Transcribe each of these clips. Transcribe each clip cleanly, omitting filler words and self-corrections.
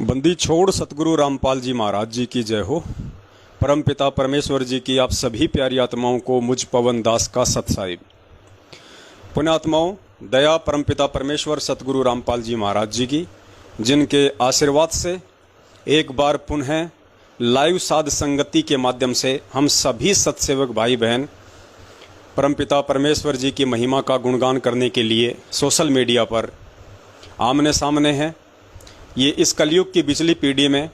बंदी छोड़ सतगुरु रामपाल जी महाराज जी की जय हो। परमपिता परमेश्वर जी की आप सभी प्यारी आत्माओं को मुझ पवन दास का सत साहिब। पुण्यात्माओं, दया परमपिता परमेश्वर सतगुरु रामपाल जी महाराज जी की, जिनके आशीर्वाद से एक बार पुनः लाइव साध संगति के माध्यम से हम सभी सत्सेवक भाई बहन परमपिता परमेश्वर जी की महिमा का गुणगान करने के लिए सोशल मीडिया पर आमने सामने हैं। ये इस कलयुग की बिचली पीढ़ी में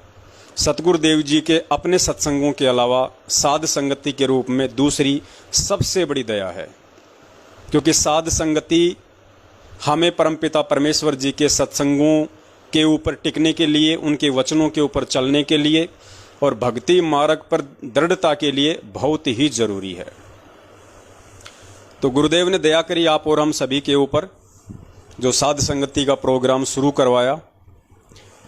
सतगुरुदेव जी के अपने सत्संगों के अलावा साध संगति के रूप में दूसरी सबसे बड़ी दया है, क्योंकि साध संगति हमें परमपिता परमेश्वर जी के सत्संगों के ऊपर टिकने के लिए, उनके वचनों के ऊपर चलने के लिए और भक्ति मार्ग पर दृढ़ता के लिए बहुत ही जरूरी है। तो गुरुदेव ने दया करी आप और हम सभी के ऊपर, जो साध संगति का प्रोग्राम शुरू करवाया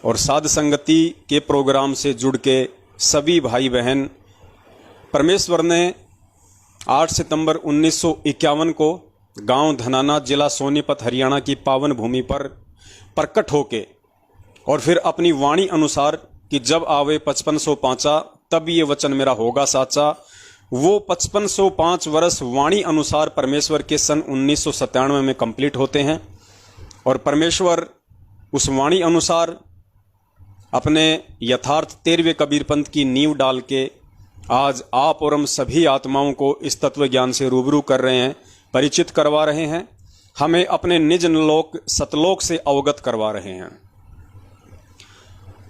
और साध संगति के प्रोग्राम से जुड़ के सभी भाई बहन, परमेश्वर ने 8 सितंबर 1951 को गांव धनाना, जिला सोनीपत, हरियाणा की पावन भूमि पर प्रकट होके और फिर अपनी वाणी अनुसार कि जब आवे 5505 तब ये वचन मेरा होगा साचा, वो 5505 वर्ष वाणी अनुसार परमेश्वर के सन 1997 में कंप्लीट होते हैं। और परमेश्वर उस वाणी अनुसार अपने यथार्थ 13वें कबीर पंथ की नींव डाल के आज आप और हम सभी आत्माओं को इस तत्व ज्ञान से रूबरू कर रहे हैं, परिचित करवा रहे हैं, हमें अपने निज लोक सतलोक से अवगत करवा रहे हैं।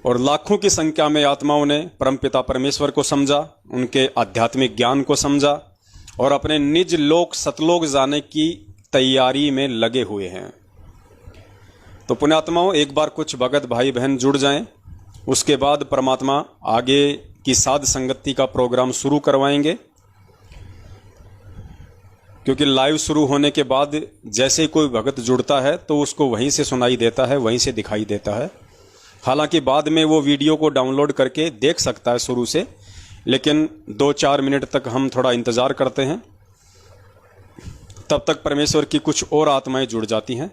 और लाखों की संख्या में आत्माओं ने परमपिता परमेश्वर को समझा, उनके आध्यात्मिक ज्ञान को समझा और अपने निज लोक सतलोक जाने की तैयारी में लगे हुए हैं। तो पुण्यात्माओं, एक बार कुछ भगत भाई बहन जुड़ जाएं, उसके बाद परमात्मा आगे की साध संगति का प्रोग्राम शुरू करवाएंगे। क्योंकि लाइव शुरू होने के बाद जैसे कोई भगत जुड़ता है तो उसको वहीं से सुनाई देता है, वहीं से दिखाई देता है। हालांकि बाद में वो वीडियो को डाउनलोड करके देख सकता है शुरू से, लेकिन 2-4 मिनट तक हम थोड़ा इंतज़ार करते हैं, तब तक परमेश्वर की कुछ और आत्माएं जुड़ जाती हैं।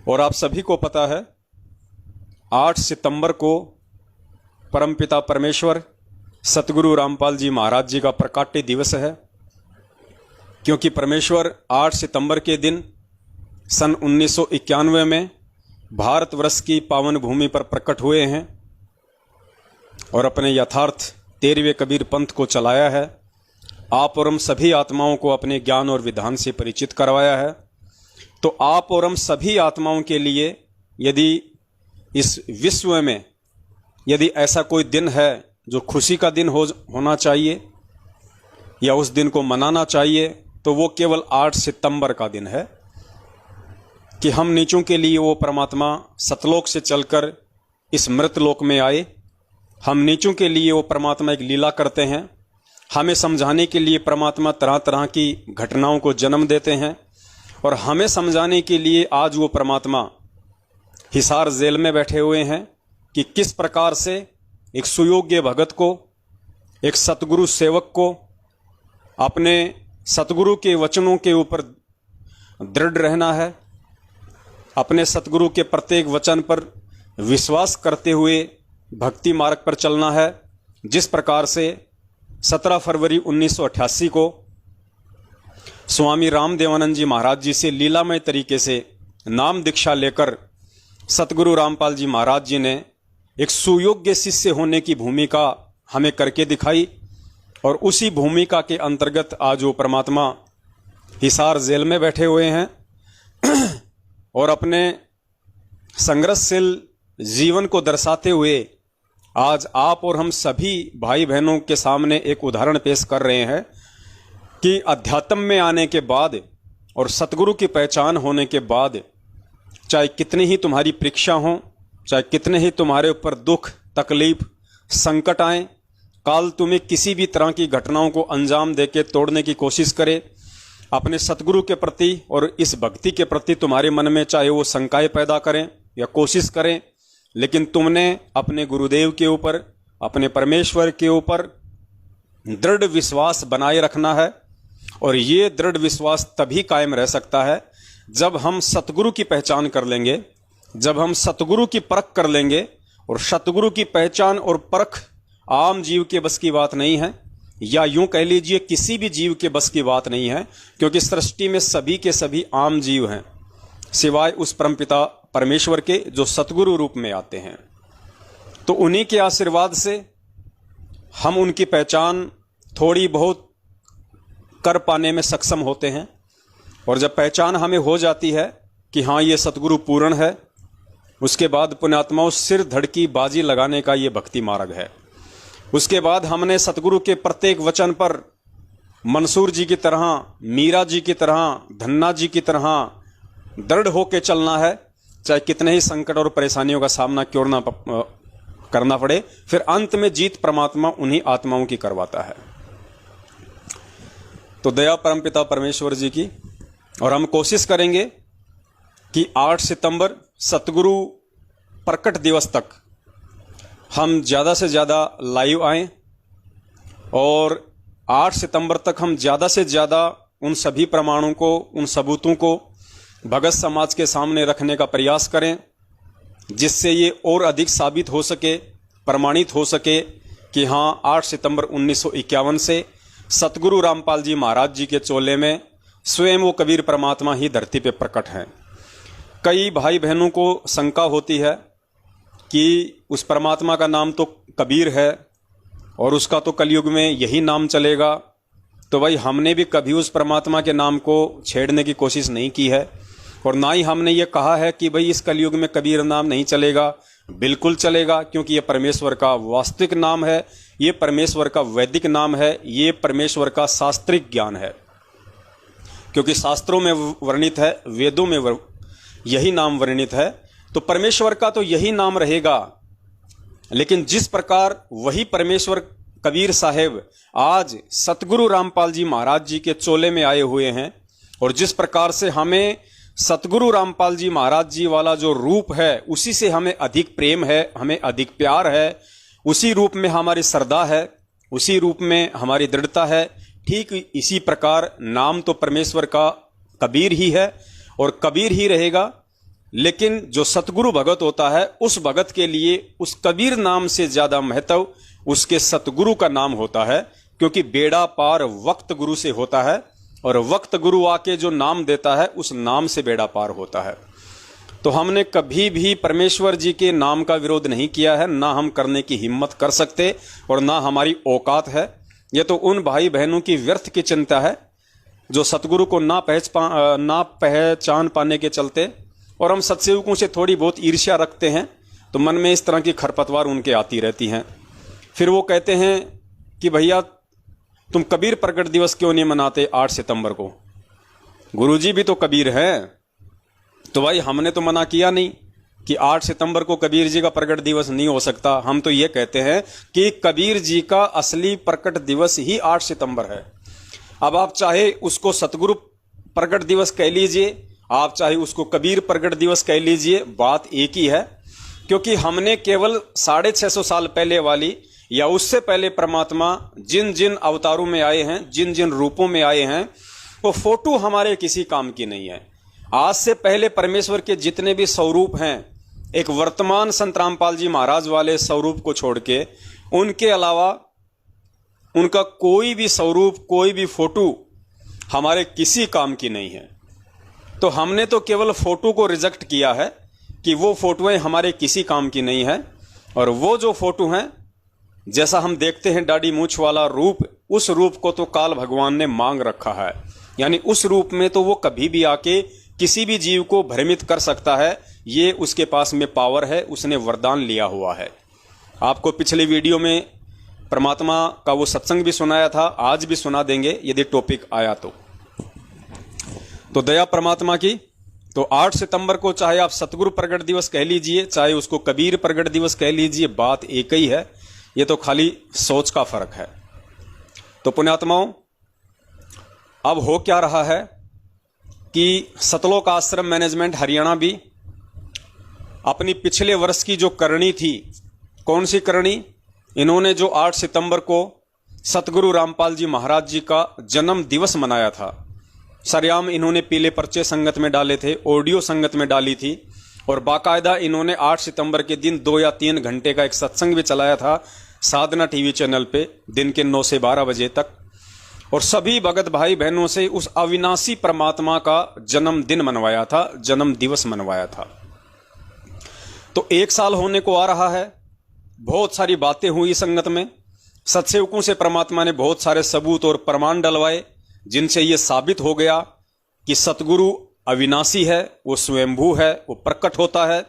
और आप सभी को पता है 8 सितंबर को परमपिता परमेश्वर सतगुरु रामपाल जी महाराज जी का प्रकाट्य दिवस है। क्योंकि परमेश्वर 8 सितंबर के दिन सन 1991 में भारतवर्ष की पावन भूमि पर प्रकट हुए हैं और अपने यथार्थ 13वें कबीर पंथ को चलाया है। आप और हम सभी आत्माओं को अपने ज्ञान और विधान से परिचित करवाया है। तो आप और हम सभी आत्माओं के लिए यदि इस विश्व में यदि ऐसा कोई दिन है जो खुशी का दिन होना चाहिए या उस दिन को मनाना चाहिए, तो वो केवल 8 सितंबर का दिन है कि हम नीचों के लिए वो परमात्मा सतलोक से चलकर इस मृतलोक में आए। हम नीचों के लिए वो परमात्मा एक लीला करते हैं, हमें समझाने के लिए परमात्मा तरह तरह की घटनाओं को जन्म देते हैं और हमें समझाने के लिए आज वो परमात्मा हिसार जेल में बैठे हुए हैं कि किस प्रकार से एक सुयोग्य भगत को, एक सतगुरु सेवक को अपने सतगुरु के वचनों के ऊपर दृढ़ रहना है, अपने सतगुरु के प्रत्येक वचन पर विश्वास करते हुए भक्ति मार्ग पर चलना है। जिस प्रकार से 17 फरवरी 1988 को स्वामी रामदेवानंद जी महाराज जी से लीलामय तरीके से नाम दीक्षा लेकर सतगुरु रामपाल जी महाराज जी ने एक सुयोग्य शिष्य होने की भूमिका हमें करके दिखाई और उसी भूमिका के अंतर्गत आज वो परमात्मा हिसार जेल में बैठे हुए हैं और अपने संघर्षशील जीवन को दर्शाते हुए आज आप और हम सभी भाई बहनों के सामने एक उदाहरण पेश कर रहे हैं कि अध्यात्म में आने के बाद और सतगुरु की पहचान होने के बाद चाहे कितनी ही तुम्हारी परीक्षा हो, चाहे कितने ही तुम्हारे ऊपर दुख, तकलीफ, संकट आए, काल तुम्हें किसी भी तरह की घटनाओं को अंजाम देके तोड़ने की कोशिश करे, अपने सतगुरु के प्रति और इस भक्ति के प्रति तुम्हारे मन में चाहे वो शंकाएं पैदा करें या कोशिश करें, लेकिन तुमने अपने गुरुदेव के ऊपर, अपने परमेश्वर के ऊपर दृढ़ विश्वास बनाए रखना है। और ये दृढ़ विश्वास तभी कायम रह सकता है जब हम सतगुरु की पहचान कर लेंगे, जब हम सतगुरु की परख कर लेंगे, और सतगुरु की पहचान और परख आम जीव के बस की बात नहीं है, या यूं कह लीजिए किसी भी जीव के बस की बात नहीं है, क्योंकि सृष्टि में सभी के सभी आम जीव हैं सिवाय उस परमपिता परमेश्वर के जो सतगुरु रूप में आते हैं। तो उन्हीं के आशीर्वाद से हम उनकी पहचान थोड़ी बहुत कर पाने में सक्षम होते हैं। और जब पहचान हमें हो जाती है कि हाँ ये सतगुरु पूर्ण है, उसके बाद पुण्यात्माओं सिर धड़की बाजी लगाने का ये भक्ति मार्ग है। उसके बाद हमने सतगुरु के प्रत्येक वचन पर मंसूर जी की तरह, मीरा जी की तरह, धन्ना जी की तरह दृढ़ होकर चलना है, चाहे कितने ही संकट और परेशानियों का सामना क्यों ना करना पड़े। फिर अंत में जीत परमात्मा उन्हीं आत्माओं की करवाता है। तो दया परमपिता परमेश्वर जी की, और हम कोशिश करेंगे कि 8 सितंबर सतगुरु प्रकट दिवस तक हम ज़्यादा से ज़्यादा लाइव आएं, और 8 सितंबर तक हम ज़्यादा से ज़्यादा उन सभी प्रमाणों को, उन सबूतों को भगत समाज के सामने रखने का प्रयास करें, जिससे ये और अधिक साबित हो सके, प्रमाणित हो सके कि हाँ 8 सितंबर 1951 से सतगुरु रामपाल जी महाराज जी के चोले में स्वयं वो कबीर परमात्मा ही धरती पे प्रकट हैं। कई भाई बहनों को शंका होती है कि उस परमात्मा का नाम तो कबीर है और उसका तो कलयुग में यही नाम चलेगा। तो भाई हमने भी कभी उस परमात्मा के नाम को छेड़ने की कोशिश नहीं की है, और ना ही हमने ये कहा है कि भाई इस कलयुग में कबीर नाम नहीं चलेगा। बिल्कुल चलेगा, क्योंकि ये परमेश्वर का वास्तविक नाम है, ये परमेश्वर का वैदिक नाम है, ये परमेश्वर का शास्त्रिक ज्ञान है। क्योंकि शास्त्रों में वर्णित है, वेदों में यही नाम वर्णित है, तो परमेश्वर का तो यही नाम रहेगा। लेकिन जिस प्रकार वही परमेश्वर कबीर साहेब आज सतगुरु रामपाल जी महाराज जी के चोले में आए हुए हैं, और जिस प्रकार से हमें सतगुरु रामपाल जी महाराज जी वाला जो रूप है उसी से हमें अधिक प्रेम है, हमें अधिक प्यार है, उसी रूप में हमारी श्रद्धा है, उसी रूप में हमारी दृढ़ता है। ठीक इसी प्रकार नाम तो परमेश्वर का कबीर ही है और कबीर ही रहेगा। लेकिन जो सतगुरु भगत होता है, उस भगत के लिए उस कबीर नाम से ज्यादा महत्व उसके सतगुरु का नाम होता है, क्योंकि बेड़ा पार वक्त गुरु से होता है, और वक्त गुरु आके जो नाम देता है उस नाम से बेड़ा पार होता है। तो हमने कभी भी परमेश्वर जी के नाम का विरोध नहीं किया है, ना हम करने की हिम्मत कर सकते और ना हमारी औकात है। यह तो उन भाई बहनों की व्यर्थ की चिंता है जो सतगुरु को ना पहचान पाने के चलते, और हम सत्सेवकों से थोड़ी बहुत ईर्ष्या रखते हैं, तो मन में इस तरह की खरपतवार उनके आती रहती हैं। फिर वो कहते हैं कि भैया तुम कबीर प्रकट दिवस क्यों नहीं मनाते 8 सितंबर को? गुरुजी भी तो कबीर हैं। तो भाई हमने तो मना किया नहीं कि 8 सितंबर को कबीर जी का प्रकट दिवस नहीं हो सकता। हम तो ये कहते हैं कि कबीर जी का असली प्रकट दिवस ही 8 सितंबर है। अब आप चाहे उसको सतगुरु प्रकट दिवस कह लीजिए, आप चाहे उसको कबीर प्रकट दिवस कह लीजिए, बात एक ही है। क्योंकि हमने केवल 650 साल पहले वाली या उससे पहले परमात्मा जिन जिन अवतारों में आए हैं, जिन जिन रूपों में आए हैं, वो फोटो हमारे किसी काम की नहीं है। आज से पहले परमेश्वर के जितने भी स्वरूप हैं, एक वर्तमान संत रामपाल जी महाराज वाले स्वरूप को छोड़ के, उनके अलावा उनका कोई भी स्वरूप, कोई भी फोटो हमारे किसी काम की नहीं है। तो हमने तो केवल फोटो को रिजेक्ट किया है कि वो फोटोएं हमारे किसी काम की नहीं है। और वो जो फोटो हैं, जैसा हम देखते हैं दाढ़ी मूछ वाला रूप, उस रूप को तो काल भगवान ने मांग रखा है। यानी उस रूप में तो वो कभी भी आके किसी भी जीव को भ्रमित कर सकता है। ये उसके पास में पावर है, उसने वरदान लिया हुआ है। आपको पिछले वीडियो में परमात्मा का वो सत्संग भी सुनाया था, आज भी सुना देंगे यदि टॉपिक आया तो दया परमात्मा की। तो 8 सितंबर को चाहे आप सतगुरु प्रगट दिवस कह लीजिए, चाहे उसको कबीर प्रगट दिवस कह लीजिए, बात एक ही है। ये तो खाली सोच का फर्क है। तो पुण्यात्माओं, अब हो क्या रहा है कि सतलोक आश्रम मैनेजमेंट हरियाणा भी अपनी पिछले वर्ष की जो करनी थी, कौन सी करनी? इन्होंने जो 8 सितंबर को सतगुरु रामपाल जी महाराज जी का जन्म दिवस मनाया था, सरेआम इन्होंने पीले पर्चे संगत में डाले थे, ऑडियो संगत में डाली थी, और बाकायदा इन्होंने 8 सितंबर के दिन 2 या 3 घंटे का एक सत्संग भी चलाया था साधना टीवी चैनल पे, दिन के 9 से 12 बजे तक, और सभी भगत भाई बहनों से उस अविनाशी परमात्मा का जन्मदिन मनवाया था, जन्म दिवस मनवाया था। तो 1 साल होने को आ रहा है। बहुत सारी बातें हुई संगत में, सत्सेवकों से परमात्मा ने बहुत सारे सबूत और प्रमाण डलवाए, जिनसे यह साबित हो गया कि सतगुरु अविनाशी है, वो स्वयंभू है, वो प्रकट होता है।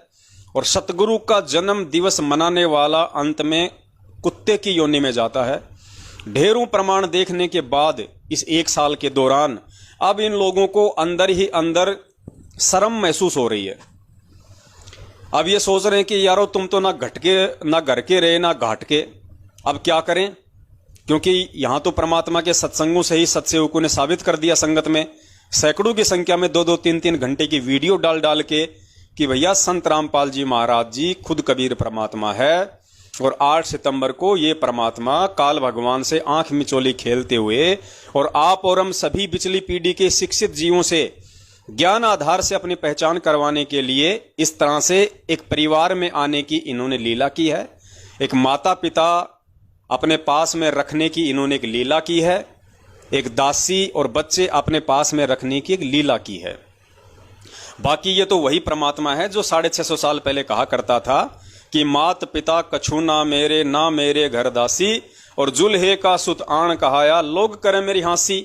और सतगुरु का जन्म दिवस मनाने वाला अंत में कुत्ते की योनि में जाता है। ढेरों प्रमाण देखने के बाद इस 1 साल के दौरान अब इन लोगों को अंदर ही अंदर शर्म महसूस हो रही है। अब ये सोच रहे हैं कि यारो तुम तो ना घर के रहे ना घाट के, अब क्या करें, क्योंकि यहां तो परमात्मा के सत्संगों से ही सत्सेवकों ने साबित कर दिया संगत में, सैकड़ों की संख्या में 2-2, 3-3 घंटे की वीडियो डाल के कि भैया संत रामपाल जी महाराज जी खुद कबीर परमात्मा है, और 8 सितंबर को ये परमात्मा काल भगवान से आंख मिचोली खेलते हुए और आप और हम सभी पिछली पीढ़ी के शिक्षित जीवों से ज्ञान आधार से अपनी पहचान करवाने के लिए इस तरह से एक परिवार में आने की इन्होंने लीला की है। एक माता पिता अपने पास में रखने की इन्होंने एक लीला की है, एक दासी और बच्चे अपने पास में रखने की एक लीला की है। बाकी ये तो वही परमात्मा है जो 650 साल पहले कहा करता था कि मात पिता कछु ना मेरे घर दासी, और जुल्हे का सुत आण कहाया लोग करे मेरी हांसी।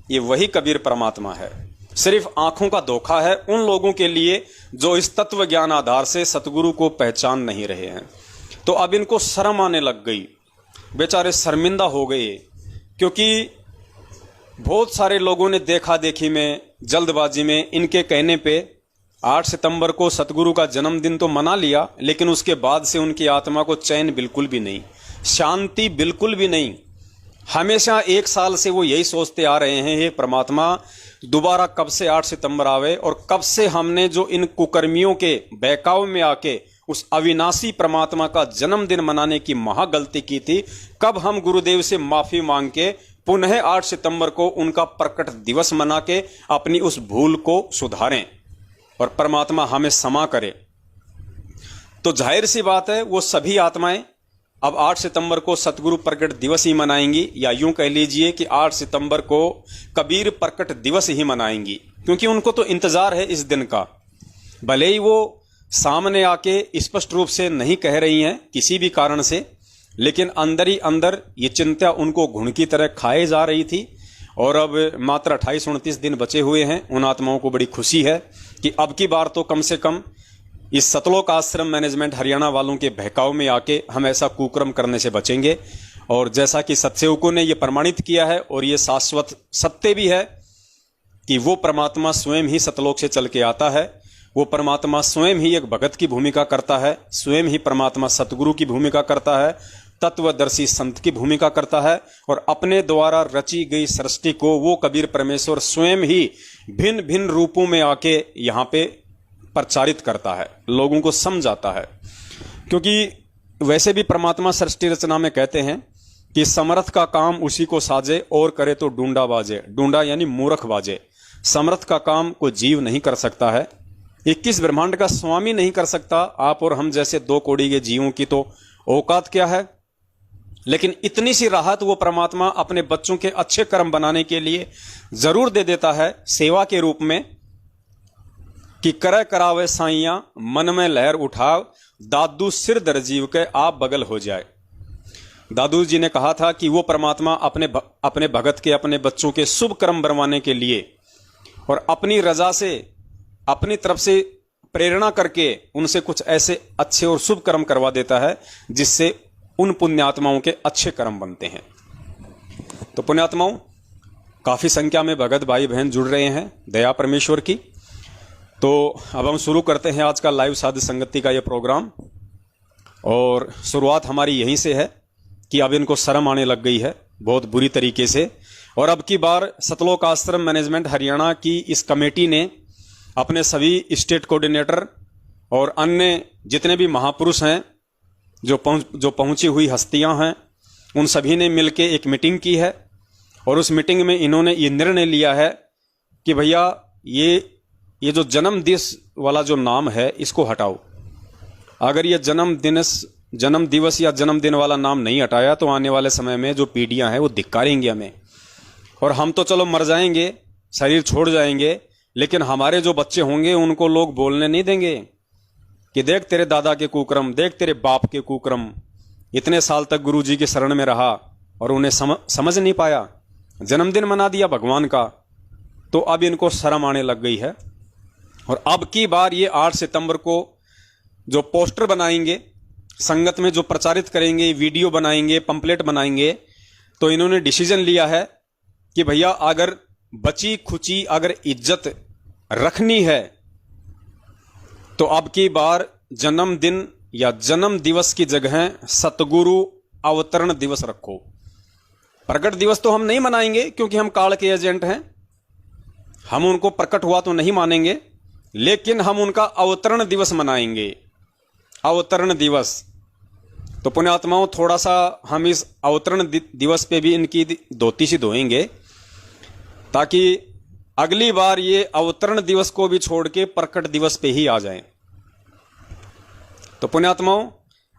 ये वही कबीर परमात्मा है। सिर्फ आंखों का धोखा है उन लोगों के लिए जो इस तत्व ज्ञान आधार से सतगुरु को पहचान नहीं रहे हैं। तो अब इनको शर्म आने लग गई, बेचारे शर्मिंदा हो गए, क्योंकि बहुत सारे लोगों ने देखा देखी में, जल्दबाजी में इनके कहने पे 8 सितंबर को सतगुरु का जन्मदिन तो मना लिया, लेकिन उसके बाद से उनकी आत्मा को चैन बिल्कुल भी नहीं, शांति बिल्कुल भी नहीं। हमेशा 1 साल से वो यही सोचते आ रहे हैं, हे परमात्मा दोबारा कब से 8 सितंबर आवे, और कब से हमने जो इन कुकर्मियों के बहकाव में आके उस अविनाशी परमात्मा का जन्मदिन मनाने की महागलती की थी, कब हम गुरुदेव से माफी मांग के पुनः 8 सितंबर को उनका प्रकट दिवस मना के अपनी उस भूल को सुधारें और परमात्मा हमें क्षमा करे। तो जाहिर सी बात है वो सभी आत्माएं अब 8 सितंबर को सतगुरु प्रकट दिवस ही मनाएंगी, या यूं कह लीजिए कि 8 सितंबर को कबीर प्रकट दिवस ही मनाएंगी, क्योंकि उनको तो इंतजार है इस दिन का। भले ही वो सामने आके स्पष्ट रूप से नहीं कह रही हैं किसी भी कारण से, लेकिन अंदर ही अंदर ये चिंता उनको घुन की तरह खाए जा रही थी। और अब मात्र 28-29 दिन बचे हुए हैं। उन आत्माओं को बड़ी खुशी है कि अब की बार तो कम से कम इस सतलोक आश्रम मैनेजमेंट हरियाणा वालों के बहकाव में आके हम ऐसा कुकर्म करने से बचेंगे। और जैसा कि सत्सेवकों ने ये प्रमाणित किया है, और ये शाश्वत सत्य भी है कि वो परमात्मा स्वयं ही सतलोक से चल के आता है, वो परमात्मा स्वयं ही एक भगत की भूमिका करता है, स्वयं ही परमात्मा सतगुरु की भूमिका करता है, तत्वदर्शी संत की भूमिका करता है, और अपने द्वारा रची गई सृष्टि को वो कबीर परमेश्वर स्वयं ही भिन्न भिन्न रूपों में आके यहाँ पे प्रचारित करता है, लोगों को समझाता है। क्योंकि वैसे भी परमात्मा सृष्टि रचना में कहते हैं कि समर्थ का काम उसी को साजे, और करे तो डूंडा बाजे। डूंडा यानी मूर्ख बाजे। समर्थ का काम कोई जीव नहीं कर सकता है, 21 ब्रह्मांड का स्वामी नहीं कर सकता। आप और हम जैसे 2 कौड़ी के जीवों की तो औकात क्या है। लेकिन इतनी सी राहत वो परमात्मा अपने बच्चों के अच्छे कर्म बनाने के लिए जरूर दे देता है, सेवा के रूप में, कि करे करावे साइया मन में लहर उठाव, दादू सिर दर जीव के आप बगल हो जाए। दादू जी ने कहा था कि वो परमात्मा अपने भगत के, अपने बच्चों के शुभ कर्म बनवाने के लिए और अपनी रजा से, अपनी तरफ से प्रेरणा करके उनसे कुछ ऐसे अच्छे और शुभ कर्म करवा देता है जिससे उन पुण्यात्माओं के अच्छे कर्म बनते हैं। तो पुण्यात्माओं, काफी संख्या में भगत भाई बहन जुड़ रहे हैं दया परमेश्वर की। तो अब हम शुरू करते हैं आज का लाइव साध संगति का ये प्रोग्राम। और शुरुआत हमारी यहीं से है कि अब इनको शर्म आने लग गई है बहुत बुरी तरीके से। और अब की बार सतलोक आश्रम मैनेजमेंट हरियाणा की इस कमेटी ने अपने सभी स्टेट कोऑर्डिनेटर और अन्य जितने भी महापुरुष हैं, जो पहुंची हुई हस्तियां हैं, उन सभी ने मिलकर एक मीटिंग की है। और उस मीटिंग में इन्होंने ये निर्णय लिया है कि भैया ये ये जो जन्म दिवस वाला जो नाम है इसको हटाओ। अगर ये जन्म दिवस या जन्मदिन वाला नाम नहीं हटाया तो आने वाले समय में जो पीढ़ियां हैं वो धिक्कारेंगी हमें, और हम तो चलो मर जाएंगे, शरीर छोड़ जाएंगे, लेकिन हमारे जो बच्चे होंगे उनको लोग बोलने नहीं देंगे कि देख तेरे दादा के कुकर्म, देख तेरे बाप के कुकर्म, इतने साल तक गुरुजी की शरण में रहा और उन्हें समझ नहीं पाया, जन्मदिन मना दिया भगवान का। तो अब इनको शर्म आने लग गई है। और अब की बार ये 8 सितंबर को जो पोस्टर बनाएंगे, संगत में जो प्रचारित करेंगे, वीडियो बनाएंगे, पंपलेट बनाएंगे, तो इन्होंने डिसीजन लिया है कि भैया अगर बची खुची अगर इज्जत रखनी है तो अब की बार जन्मदिन या जन्म दिवस की जगह सतगुरु अवतरण दिवस रखो। प्रकट दिवस तो हम नहीं मनाएंगे क्योंकि हम काल के एजेंट हैं, हम उनको प्रकट हुआ तो नहीं मानेंगे, लेकिन हम उनका अवतरण दिवस मनाएंगे। अवतरण दिवस तो पुण्यात्माओं थोड़ा सा हम इस अवतरण दिवस पे भी इनकी धोती सी धोएंगे, ताकि अगली बार ये अवतरण दिवस को भी छोड़ के प्रकट दिवस पे ही आ जाएं। तो पुण्यात्माओं,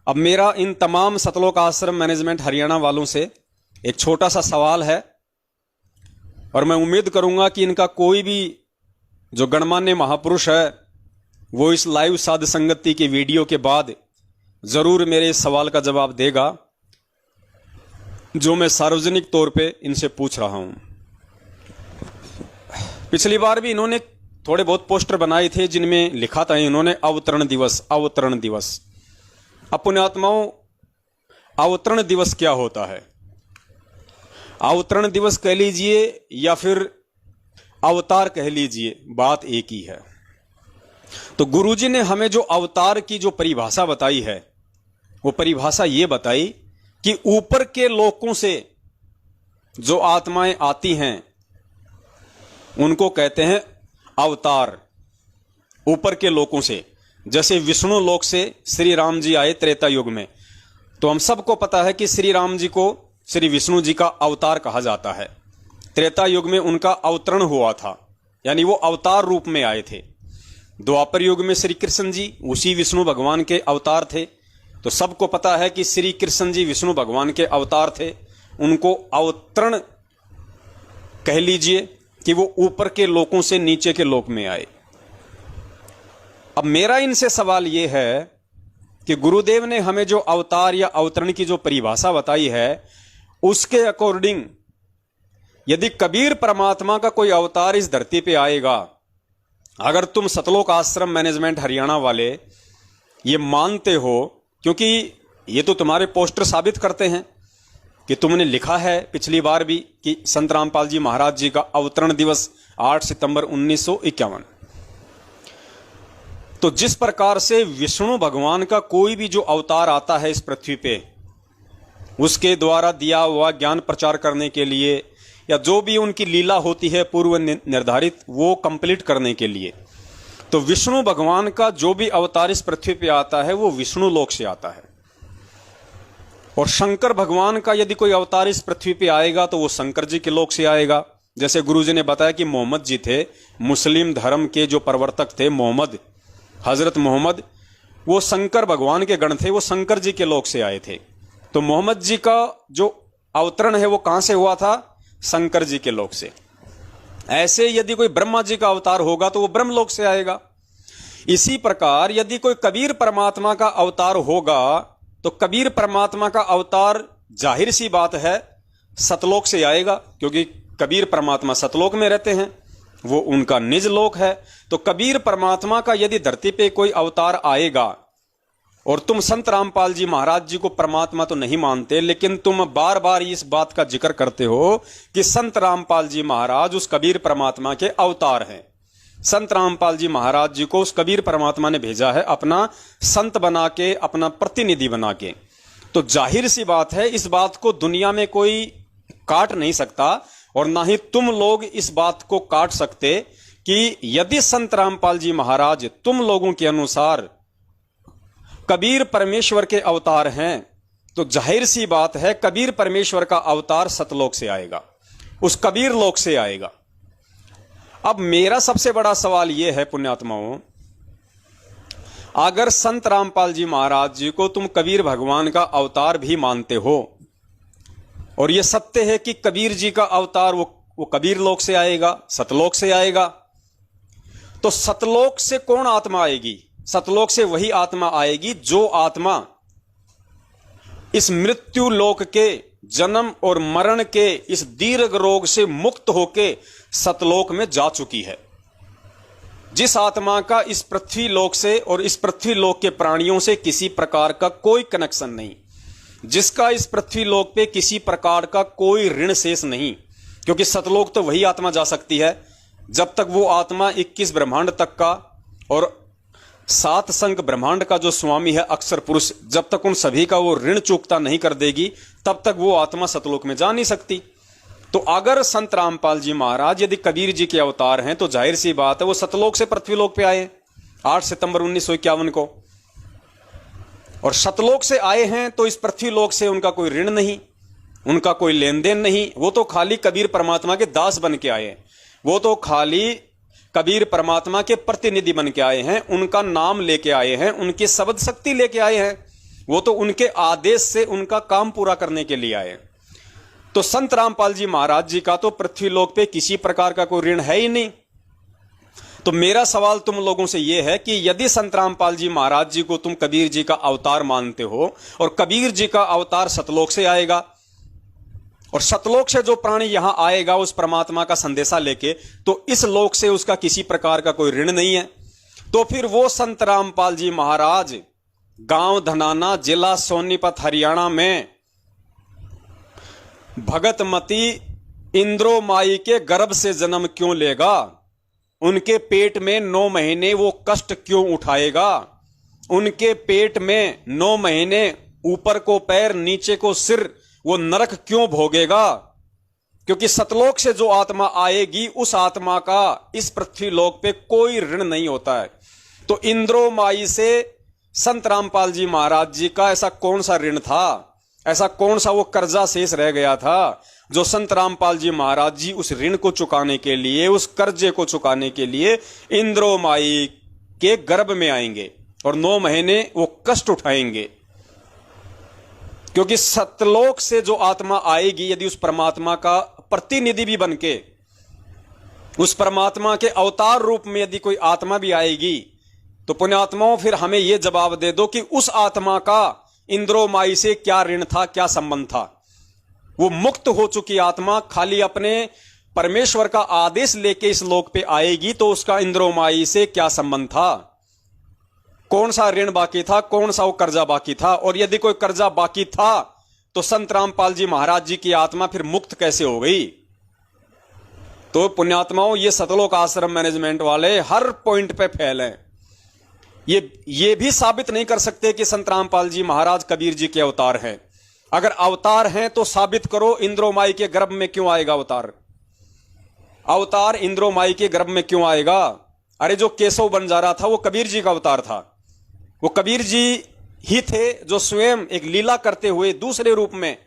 अब मेरा इन तमाम सतलोक आश्रम मैनेजमेंट हरियाणा वालों से एक छोटा सा सवाल है, और मैं उम्मीद करूंगा कि इनका कोई भी जो गणमान्य महापुरुष है वो इस लाइव साध संगति की वीडियो के बाद जरूर मेरे इस सवाल का जवाब देगा जो मैं सार्वजनिक तौर पे इनसे पूछ रहा हूं। पिछली बार भी इन्होंने थोड़े बहुत पोस्टर बनाए थे जिनमें लिखा था इन्होंने अवतरण दिवस, अवतरण दिवस। अब पुण्यात्माओं, अवतरण दिवस क्या होता है? अवतरण दिवस कह लीजिए या फिर अवतार कह लीजिए, बात एक ही है। तो गुरुजी ने हमें जो अवतार की जो परिभाषा बताई है वो परिभाषा ये बताई कि ऊपर के लोकों से जो आत्माएं आती हैं उनको कहते हैं अवतार। ऊपर के लोकों से, जैसे विष्णु लोक से श्री राम जी आए त्रेता युग में, तो हम सबको पता है कि श्री राम जी को श्री विष्णु जी का अवतार कहा जाता है। त्रेता युग में उनका अवतरण हुआ था, यानी वो अवतार रूप में आए थे। द्वापर युग में श्री कृष्ण जी उसी विष्णु भगवान के अवतार थे। तो सबको पता है कि श्री कृष्ण जी विष्णु भगवान के अवतार थे, उनको अवतरण कह लीजिए कि वो ऊपर के लोकों से नीचे के लोक में आए। अब मेरा इनसे सवाल यह है कि गुरुदेव ने हमें जो अवतार या अवतरण की जो परिभाषा बताई है उसके अकॉर्डिंग यदि कबीर परमात्मा का कोई अवतार इस धरती पे आएगा, अगर तुम सतलोक आश्रम मैनेजमेंट हरियाणा वाले ये मानते हो, क्योंकि ये तो तुम्हारे पोस्टर साबित करते हैं कि तुमने लिखा है पिछली बार भी कि संत रामपाल जी महाराज जी का अवतरण दिवस 8 सितंबर 1951। तो जिस प्रकार से विष्णु भगवान का कोई भी जो अवतार आता है इस पृथ्वी पे, उसके द्वारा दिया हुआ ज्ञान प्रचार करने के लिए या जो भी उनकी लीला होती है पूर्व निर्धारित, वो कंप्लीट करने के लिए, तो विष्णु भगवान का जो भी अवतार इस पृथ्वी पे आता है वो विष्णु लोक से आता है। और शंकर भगवान का यदि कोई अवतार इस पृथ्वी पे आएगा तो वो शंकर जी के लोक से आएगा। जैसे गुरुजी ने बताया कि मोहम्मद जी थे, मुस्लिम धर्म के जो प्रवर्तक थे मोहम्मद, हजरत मोहम्मद, वो शंकर भगवान के गण थे, वो शंकर जी के लोक से आए थे। तो मोहम्मद जी का जो अवतरण है वो कहां से हुआ था? शंकर जी के लोक से। ऐसे यदि कोई ब्रह्मा जी का अवतार होगा तो वो ब्रह्मलोक से आएगा। इसी प्रकार यदि कोई कबीर परमात्मा का अवतार होगा तो कबीर परमात्मा का अवतार जाहिर सी बात है सतलोक से आएगा, क्योंकि कबीर परमात्मा सतलोक में रहते हैं, वो उनका निज लोक है। तो कबीर परमात्मा का यदि धरती पे कोई अवतार आएगा, और तुम संत रामपाल जी महाराज जी को परमात्मा तो नहीं मानते, लेकिन तुम बार बार इस बात का जिक्र करते हो कि संत रामपाल जी महाराज उस कबीर परमात्मा के अवतार हैं। संत रामपाल जी महाराज जी को उस कबीर परमात्मा ने भेजा है अपना संत बना के, अपना प्रतिनिधि बना के। तो जाहिर सी बात है इस बात को दुनिया में कोई काट नहीं सकता, और ना ही तुम लोग इस बात को काट सकते कि यदि संत रामपाल जी महाराज तुम लोगों के अनुसार कबीर परमेश्वर के अवतार हैं, तो जाहिर सी बात है कबीर परमेश्वर का अवतार सतलोक से आएगा, उस कबीर लोक से आएगा। अब मेरा सबसे बड़ा सवाल यह है पुण्यात्माओं, अगर संत रामपाल जी महाराज जी को तुम कबीर भगवान का अवतार भी मानते हो, और यह सत्य है कि कबीर जी का अवतार वो कबीर लोक से आएगा, सतलोक से आएगा, तो सतलोक से कौन आत्मा आएगी? सतलोक से वही आत्मा आएगी जो आत्मा इस मृत्यु लोक के जन्म और मरण के इस दीर्घ रोग से मुक्त होके सतलोक में जा चुकी है। जिस आत्मा का इस पृथ्वी लोक से और इस पृथ्वी लोक के प्राणियों से किसी प्रकार का कोई कनेक्शन नहीं, जिसका इस पृथ्वी लोक पे किसी प्रकार का कोई ऋण शेष नहीं, क्योंकि सतलोक तो वही आत्मा जा सकती है जब तक वो आत्मा 21 ब्रह्मांड तक का और 7 संख्य ब्रह्मांड का जो स्वामी है अक्षर पुरुष, जब तक उन सभी का वो ऋण चुकता नहीं कर देगी तब तक वो आत्मा सतलोक में जा नहीं सकती। तो अगर संत रामपाल जी महाराज यदि कबीर जी के अवतार हैं तो जाहिर सी बात है वो सतलोक से पृथ्वीलोक पे आए 8 सितंबर 1951 को, और सतलोक से आए हैं तो इस पृथ्वीलोक से उनका कोई ऋण नहीं, उनका कोई लेन देन नहीं, वो तो खाली कबीर परमात्मा के दास बन के आए हैं, वो तो खाली कबीर परमात्मा के प्रतिनिधि बन के आए हैं, उनका नाम लेके आए हैं, उनकी शब्द शक्ति लेके आए हैं, वो तो उनके आदेश से उनका काम पूरा करने के लिए आए। तो संत रामपाल जी महाराज जी का तो पृथ्वीलोक पे किसी प्रकार का कोई ऋण है ही नहीं। तो मेरा सवाल तुम लोगों से यह है कि यदि संत रामपाल जी महाराज जी को तुम कबीर जी का अवतार मानते हो और कबीर जी का अवतार सतलोक से आएगा और सतलोक से जो प्राणी यहां आएगा उस परमात्मा का संदेशा लेके, तो इस लोक से उसका किसी प्रकार का कोई ऋण नहीं है, तो फिर वो संत रामपाल जी महाराज गांव धनाना जिला सोनीपत हरियाणा में भगतमती इंद्रो माई के गर्भ से जन्म क्यों लेगा? उनके पेट में 9 महीने वो कष्ट क्यों उठाएगा? उनके पेट में 9 महीने ऊपर को पैर नीचे को सिर वो नरक क्यों भोगेगा? क्योंकि सतलोक से जो आत्मा आएगी उस आत्मा का इस पृथ्वी लोक पे कोई ऋण नहीं होता है। तो इंद्रो माई से संत रामपाल जी महाराज जी का ऐसा कौन सा ऋण था, ऐसा कौन सा वो कर्जा शेष रह गया था जो संत रामपाल जी महाराज जी उस ऋण को चुकाने के लिए, उस कर्जे को चुकाने के लिए इंद्रो माई के गर्भ में आएंगे और 9 महीने वो कष्ट उठाएंगे। क्योंकि सतलोक से जो आत्मा आएगी यदि उस परमात्मा का प्रतिनिधि भी बनके, उस परमात्मा के अवतार रूप में यदि कोई आत्मा भी आएगी, तो पुण्यात्माओं फिर हमें यह जवाब दे दो कि उस आत्मा का इंद्रो माई से क्या ऋण था, क्या संबंध था? वो मुक्त हो चुकी आत्मा खाली अपने परमेश्वर का आदेश लेके इस लोक पे आएगी, तो उसका इंद्रो माई से क्या संबंध था? कौन सा ऋण बाकी था, कौन सा वो कर्जा बाकी था? और यदि कोई कर्जा बाकी था तो संत रामपाल जी महाराज जी की आत्मा फिर मुक्त कैसे हो गई? तो पुण्यात्माओं, ये सतलोक आश्रम मैनेजमेंट वाले हर पॉइंट पे फेल हैं। ये भी साबित नहीं कर सकते कि संत रामपाल जी महाराज कबीर जी के अवतार हैं। अगर अवतार हैं तो साबित करो इंद्रो माई के गर्भ में क्यों आएगा अवतार? अवतार इंद्रो माई के गर्भ में क्यों आएगा? अरे जो केशव बंजारा था वो कबीर जी का अवतार था, वो कबीर जी ही थे जो स्वयं एक लीला करते हुए दूसरे रूप में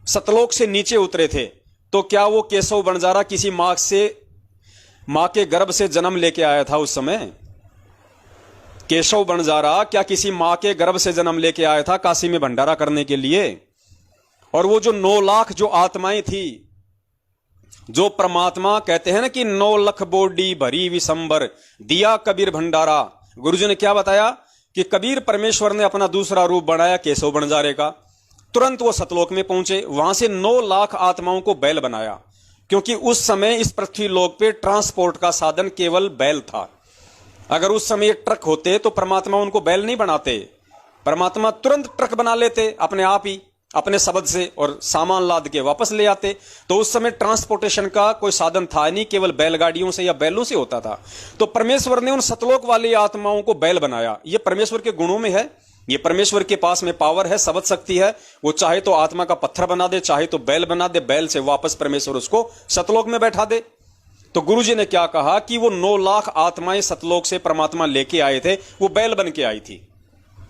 सतलोक से नीचे उतरे थे। तो क्या वो केशव बंजारा किसी मां के गर्भ से जन्म लेके आया था उस समय? केशव बंजारा क्या किसी मां के गर्भ से जन्म लेके आया था काशी में भंडारा करने के लिए? और वो जो 9 लाख जो आत्माएं थी, जो परमात्मा कहते हैं ना कि 9 लाख बोडी भरी विशंबर दिया कबीर भंडारा, गुरुजी ने क्या बताया कि कबीर परमेश्वर ने अपना दूसरा रूप बनाया केशव बंजारे का, तुरंत वो सतलोक में पहुंचे, वहां से 9 लाख आत्माओं को बैल बनाया, क्योंकि उस समय इस पृथ्वी लोक पे ट्रांसपोर्ट का साधन केवल बैल था। अगर उस समय ट्रक होते तो परमात्मा उनको बैल नहीं बनाते, परमात्मा तुरंत ट्रक बना लेते अपने आप ही, अपने शब्द से, और सामान लाद के वापस ले आते। तो उस समय ट्रांसपोर्टेशन का कोई साधन था नहीं, केवल बैलगाड़ियों से या बैलों से होता था। तो परमेश्वर ने उन सतलोक वाली आत्माओं को बैल बनाया। ये परमेश्वर के गुणों में है, ये परमेश्वर के पास में पावर है, शब्द शक्ति है। वो चाहे तो आत्मा का पत्थर बना दे, चाहे तो बैल बना दे, बैल से वापस परमेश्वर उसको सतलोक में बैठा दे। तो गुरुजी ने क्या कहा कि वो 9 लाख आत्माएं सतलोक से परमात्मा लेके आए थे, वो बैल बन के आई थी।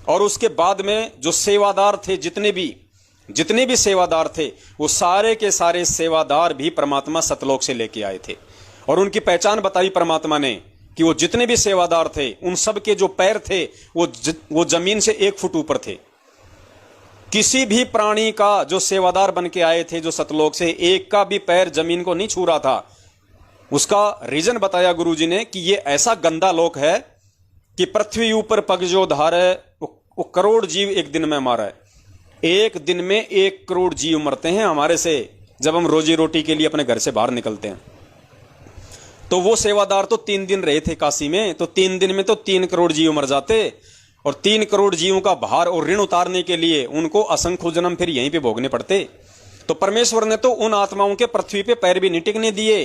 और उसके बाद में जो सेवादार थे, जितने भी सेवादार थे, वो सारे के सारे सेवादार भी परमात्मा सतलोक से लेके आए थे। और उनकी पहचान बताई परमात्मा ने कि वो जितने भी सेवादार थे उन सब के जो पैर थे वो जमीन से 1 फुट ऊपर थे। किसी भी प्राणी का जो सेवादार बन के आए थे जो सतलोक से, एक का भी पैर जमीन को नहीं छू रहा था। उसका रीजन बताया गुरुजी ने कि ये ऐसा गंदा लोक है कि पृथ्वी ऊपर पग जो धार है वो करोड़ जीव एक दिन में मारा है। एक दिन में 1 करोड़ जीव मरते हैं हमारे से, जब हम रोजी रोटी के लिए अपने घर से बाहर निकलते हैं। तो वो सेवादार तो 3 दिन रहे थे काशी में, तो 3 दिन में तो 3 करोड़ जीव मर जाते, और 3 करोड़ जीवों का भार और ऋण उतारने के लिए उनको असंख्य जन्म फिर यहीं पे भोगने पड़ते। तो परमेश्वर ने तो उन आत्माओं के पृथ्वी पे पैर भी नहीं टिकने दिए।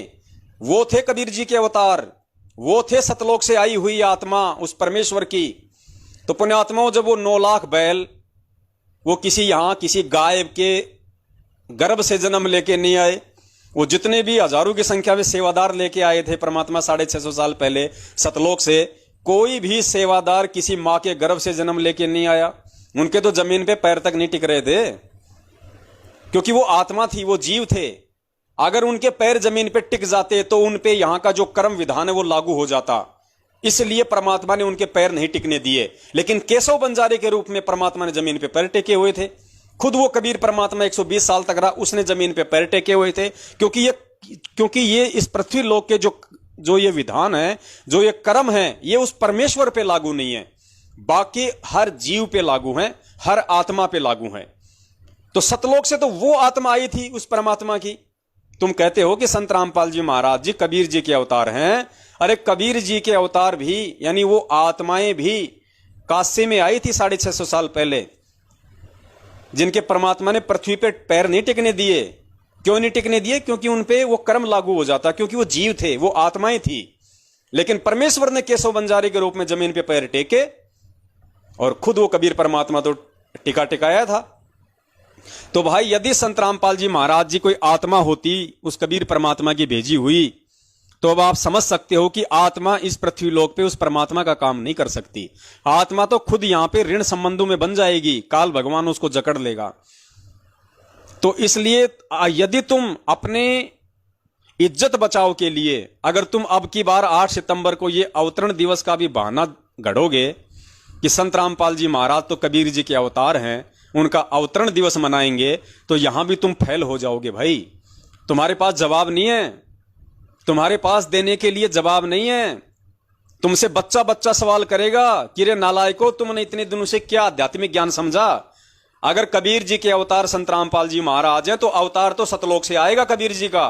वो थे कबीर जी के अवतार, वो थे सतलोक से आई हुई आत्मा उस परमेश्वर की। तो पुण्यात्माओं, जब वो 9 लाख बैल वो किसी गाय के गर्भ से जन्म लेके नहीं आए, वो जितने भी हजारों की संख्या में सेवादार लेके आए थे परमात्मा 650 साल पहले सतलोक से, कोई भी सेवादार किसी मां के गर्भ से जन्म लेके नहीं आया। उनके तो जमीन पे पैर तक नहीं टिक रहे थे, क्योंकि वो आत्मा थी, वो जीव थे। अगर उनके पैर जमीन पे टिक जाते तो उन पे यहां का जो कर्म विधान है वो लागू हो जाता। इसलिए परमात्मा ने उनके पैर नहीं टिकने दिए। लेकिन केशव बंजारे के रूप में परमात्मा ने जमीन पे पैर टेके हुए थे। खुद वो कबीर परमात्मा 120 साल तक रहा, उसने जमीन पे पैर टेके हुए थे, क्योंकि ये इस पृथ्वी लोक के जो ये विधान है, जो ये कर्म है, ये उस परमेश्वर पे लागू नहीं है, बाकी हर जीव पे लागू है, हर आत्मा पे लागू है। तो सतलोक से तो वो आत्मा आई थी उस परमात्मा की। तुम कहते हो कि संत रामपाल जी महाराज जी कबीर जी के अवतार हैं। अरे कबीर जी के अवतार भी, यानी वो आत्माएं भी काशी में आई थी 650 साल पहले, जिनके परमात्मा ने पृथ्वी पे पैर नहीं टिकने दिए। क्यों नहीं टिकने दिए? क्योंकि उन पे वो कर्म लागू हो जाता, क्योंकि वो जीव थे, वो आत्माएं थी। लेकिन परमेश्वर ने केशव बंजारे के रूप में जमीन पे पैर टेके, और खुद वो कबीर परमात्मा तो टिकाया था। तो भाई, यदि संत रामपाल जी महाराज जी कोई आत्मा होती उस कबीर परमात्मा की भेजी हुई, तो अब आप समझ सकते हो कि आत्मा इस पृथ्वी लोक पे उस परमात्मा का काम नहीं कर सकती। आत्मा तो खुद यहां पे ऋण संबंधों में बन जाएगी, काल भगवान उसको जकड़ लेगा। तो इसलिए यदि तुम अपने इज्जत बचाव के लिए, अगर तुम अब की बार 8 सितंबर को ये अवतरण दिवस का भी बहाना गढ़ोगे कि संत रामपाल जी महाराज तो कबीर जी के अवतार हैं, उनका अवतरण दिवस मनाएंगे, तो यहां भी तुम फेल हो जाओगे भाई। तुम्हारे पास जवाब नहीं है, तुम्हारे पास देने के लिए जवाब नहीं है। तुमसे बच्चा सवाल करेगा कि रे नालायको, तुमने इतने दिनों से क्या आध्यात्मिक ज्ञान समझा? अगर कबीर जी के अवतार संत रामपाल जी महाराज हैं, तो अवतार तो सतलोक से आएगा कबीर जी का।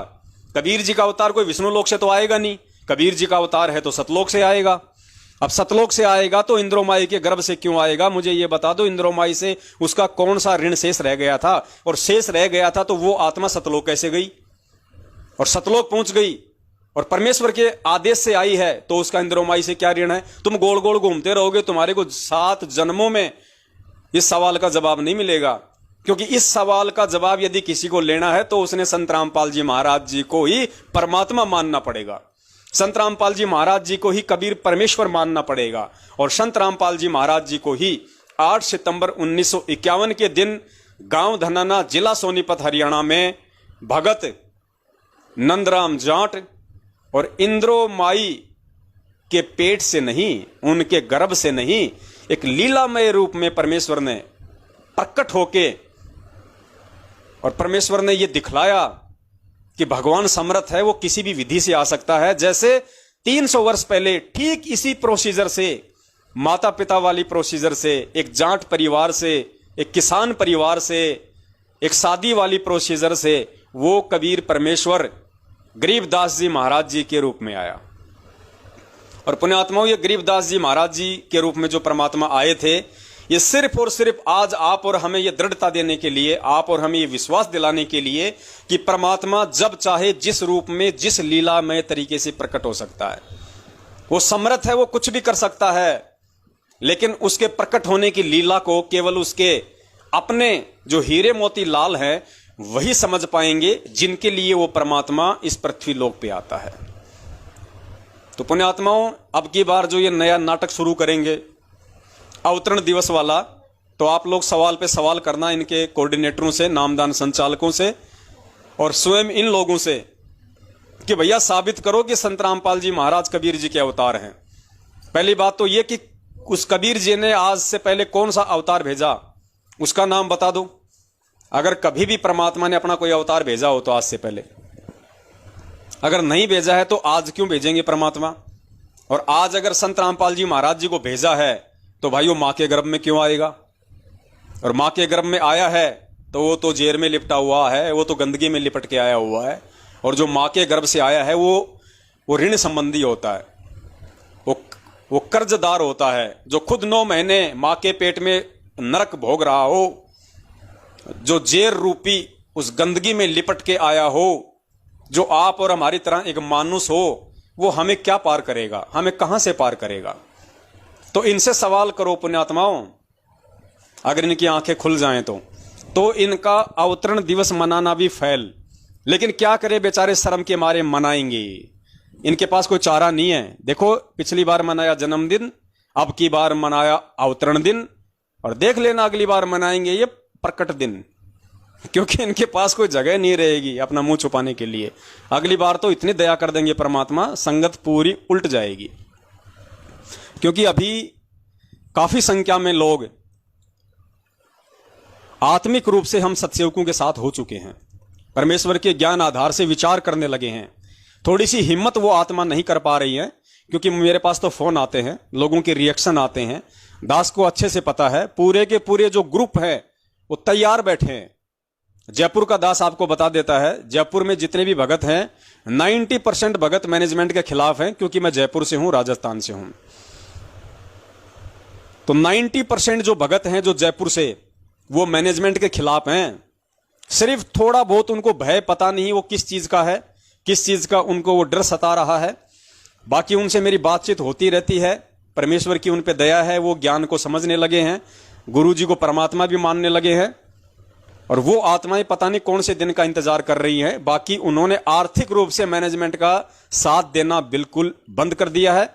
कबीर जी का अवतार कोई विष्णु लोक से तो आएगा नहीं, कबीर जी का अवतार है तो सतलोक से आएगा। अब सतलोक से आएगा तो इंद्रोमाई के गर्भ से क्यों आएगा? मुझे यह बता दो, इंद्रोमाई से उसका कौन सा ऋण शेष रह गया था? और शेष रह गया था तो वो आत्मा सतलोक कैसे गई और सतलोक पहुंच गई और परमेश्वर के आदेश से आई है, तो उसका इंद्रोमाई से क्या ऋण है? तुम गोल गोल घूमते रहोगे, तुम्हारे को 7 जन्मों में इस सवाल का जवाब नहीं मिलेगा। क्योंकि इस सवाल का जवाब यदि किसी को लेना है तो उसने संत रामपाल जी महाराज जी को ही परमात्मा मानना पड़ेगा, संत रामपाल जी महाराज जी को ही कबीर परमेश्वर मानना पड़ेगा, और संत रामपाल जी महाराज जी को ही 8 सितंबर 1951 के दिन गांव धनाना, जिला सोनीपत, हरियाणा में भगत नंदराम जाट और इंद्रोमाई के पेट से नहीं, उनके गर्भ से नहीं, एक लीलामय रूप में परमेश्वर ने प्रकट होके, और परमेश्वर ने यह दिखलाया कि भगवान समर्थ है, वो किसी भी विधि से आ सकता है। जैसे 300 वर्ष पहले ठीक इसी प्रोसीजर से, माता पिता वाली प्रोसीजर से, एक जाट परिवार से, एक किसान परिवार से, एक शादी वाली प्रोसीजर से, वो कबीर परमेश्वर गरीबदास जी महाराज जी के रूप में आया। और पुण्यात्माओं, ये गरीबदास जी महाराज जी के रूप में जो परमात्मा आए थे, ये सिर्फ और सिर्फ आज आप और हमें ये दृढ़ता देने के लिए, आप और हमें ये विश्वास दिलाने के लिए कि परमात्मा जब चाहे जिस रूप में, जिस लीलामय तरीके से प्रकट हो सकता है। वो समर्थ है, वो कुछ भी कर सकता है, लेकिन उसके प्रकट होने की लीला को केवल उसके अपने जो हीरे मोती लाल हैं वही समझ पाएंगे, जिनके लिए वो परमात्मा इस पृथ्वी लोक पे आता है। तो पुण्यात्माओं, अब की बार जो ये नया नाटक शुरू करेंगे अवतरण दिवस वाला, तो आप लोग सवाल पे सवाल करना इनके कोऑर्डिनेटरों से, नामदान संचालकों से और स्वयं इन लोगों से कि भैया साबित करो कि संत रामपाल जी महाराज कबीर जी के अवतार हैं। पहली बात तो ये कि उस कबीर जी ने आज से पहले कौन सा अवतार भेजा, उसका नाम बता दो। अगर कभी भी परमात्मा ने अपना कोई अवतार भेजा हो तो आज से पहले, अगर नहीं भेजा है तो आज क्यों भेजेंगे परमात्मा? और आज अगर संत रामपाल जी महाराज जी को भेजा है तो भाई वो मां के गर्भ में क्यों आएगा? और मां के गर्भ में आया है तो वो तो जेर में लिपटा हुआ है, वो तो गंदगी में लिपट के आया हुआ है। और जो मां के गर्भ से आया है वो ऋण संबंधी होता है, वो कर्जदार होता है, जो खुद 9 महीने मां के पेट में नरक भोग रहा हो, जो जेर रूपी उस गंदगी में लिपट के आया हो, जो आप और हमारी तरह एक मानुस हो, वो हमें क्या पार करेगा? हमें कहां से पार करेगा? तो इनसे सवाल करो पुण्यात्माओं, अगर इनकी आंखें खुल जाएं तो इनका अवतरण दिवस मनाना भी फैल। लेकिन क्या करे बेचारे, शर्म के मारे मनाएंगे, इनके पास कोई चारा नहीं है। देखो, पिछली बार मनाया जन्मदिन, अब की बार मनाया अवतरण दिन, और देख लेना अगली बार मनाएंगे ये प्रकट दिन, क्योंकि इनके पास कोई जगह नहीं रहेगी अपना मुंह छुपाने के लिए। अगली बार तो इतनी दया कर देंगे परमात्मा, संगत पूरी उल्ट जाएगी। क्योंकि अभी काफी संख्या में लोग आत्मिक रूप से हम सत्सेवकों के साथ हो चुके हैं, परमेश्वर के ज्ञान आधार से विचार करने लगे हैं। थोड़ी सी हिम्मत वो आत्मा नहीं कर पा रही है, क्योंकि मेरे पास तो फोन आते हैं, लोगों के रिएक्शन आते हैं। दास को अच्छे से पता है, पूरे के पूरे जो ग्रुप है वो तैयार बैठे हैं। जयपुर का दास आपको बता देता है, जयपुर में जितने भी भगत हैं 90% भगत मैनेजमेंट के खिलाफ हैं, क्योंकि मैं जयपुर से हूं, राजस्थान से हूं। तो 90% जो भगत हैं जो जयपुर से, वो मैनेजमेंट के खिलाफ हैं। सिर्फ थोड़ा बहुत उनको भय पता नहीं वो किस चीज का है, किस चीज का उनको वो डर सता रहा है। बाकी उनसे मेरी बातचीत होती रहती है, परमेश्वर की उन पे दया है, वो ज्ञान को समझने लगे हैं, गुरु जी को परमात्मा भी मानने लगे हैं। और वो आत्माएं पता नहीं कौन से दिन का इंतजार कर रही हैं। बाकी उन्होंने आर्थिक रूप से मैनेजमेंट का साथ देना बिल्कुल बंद कर दिया है।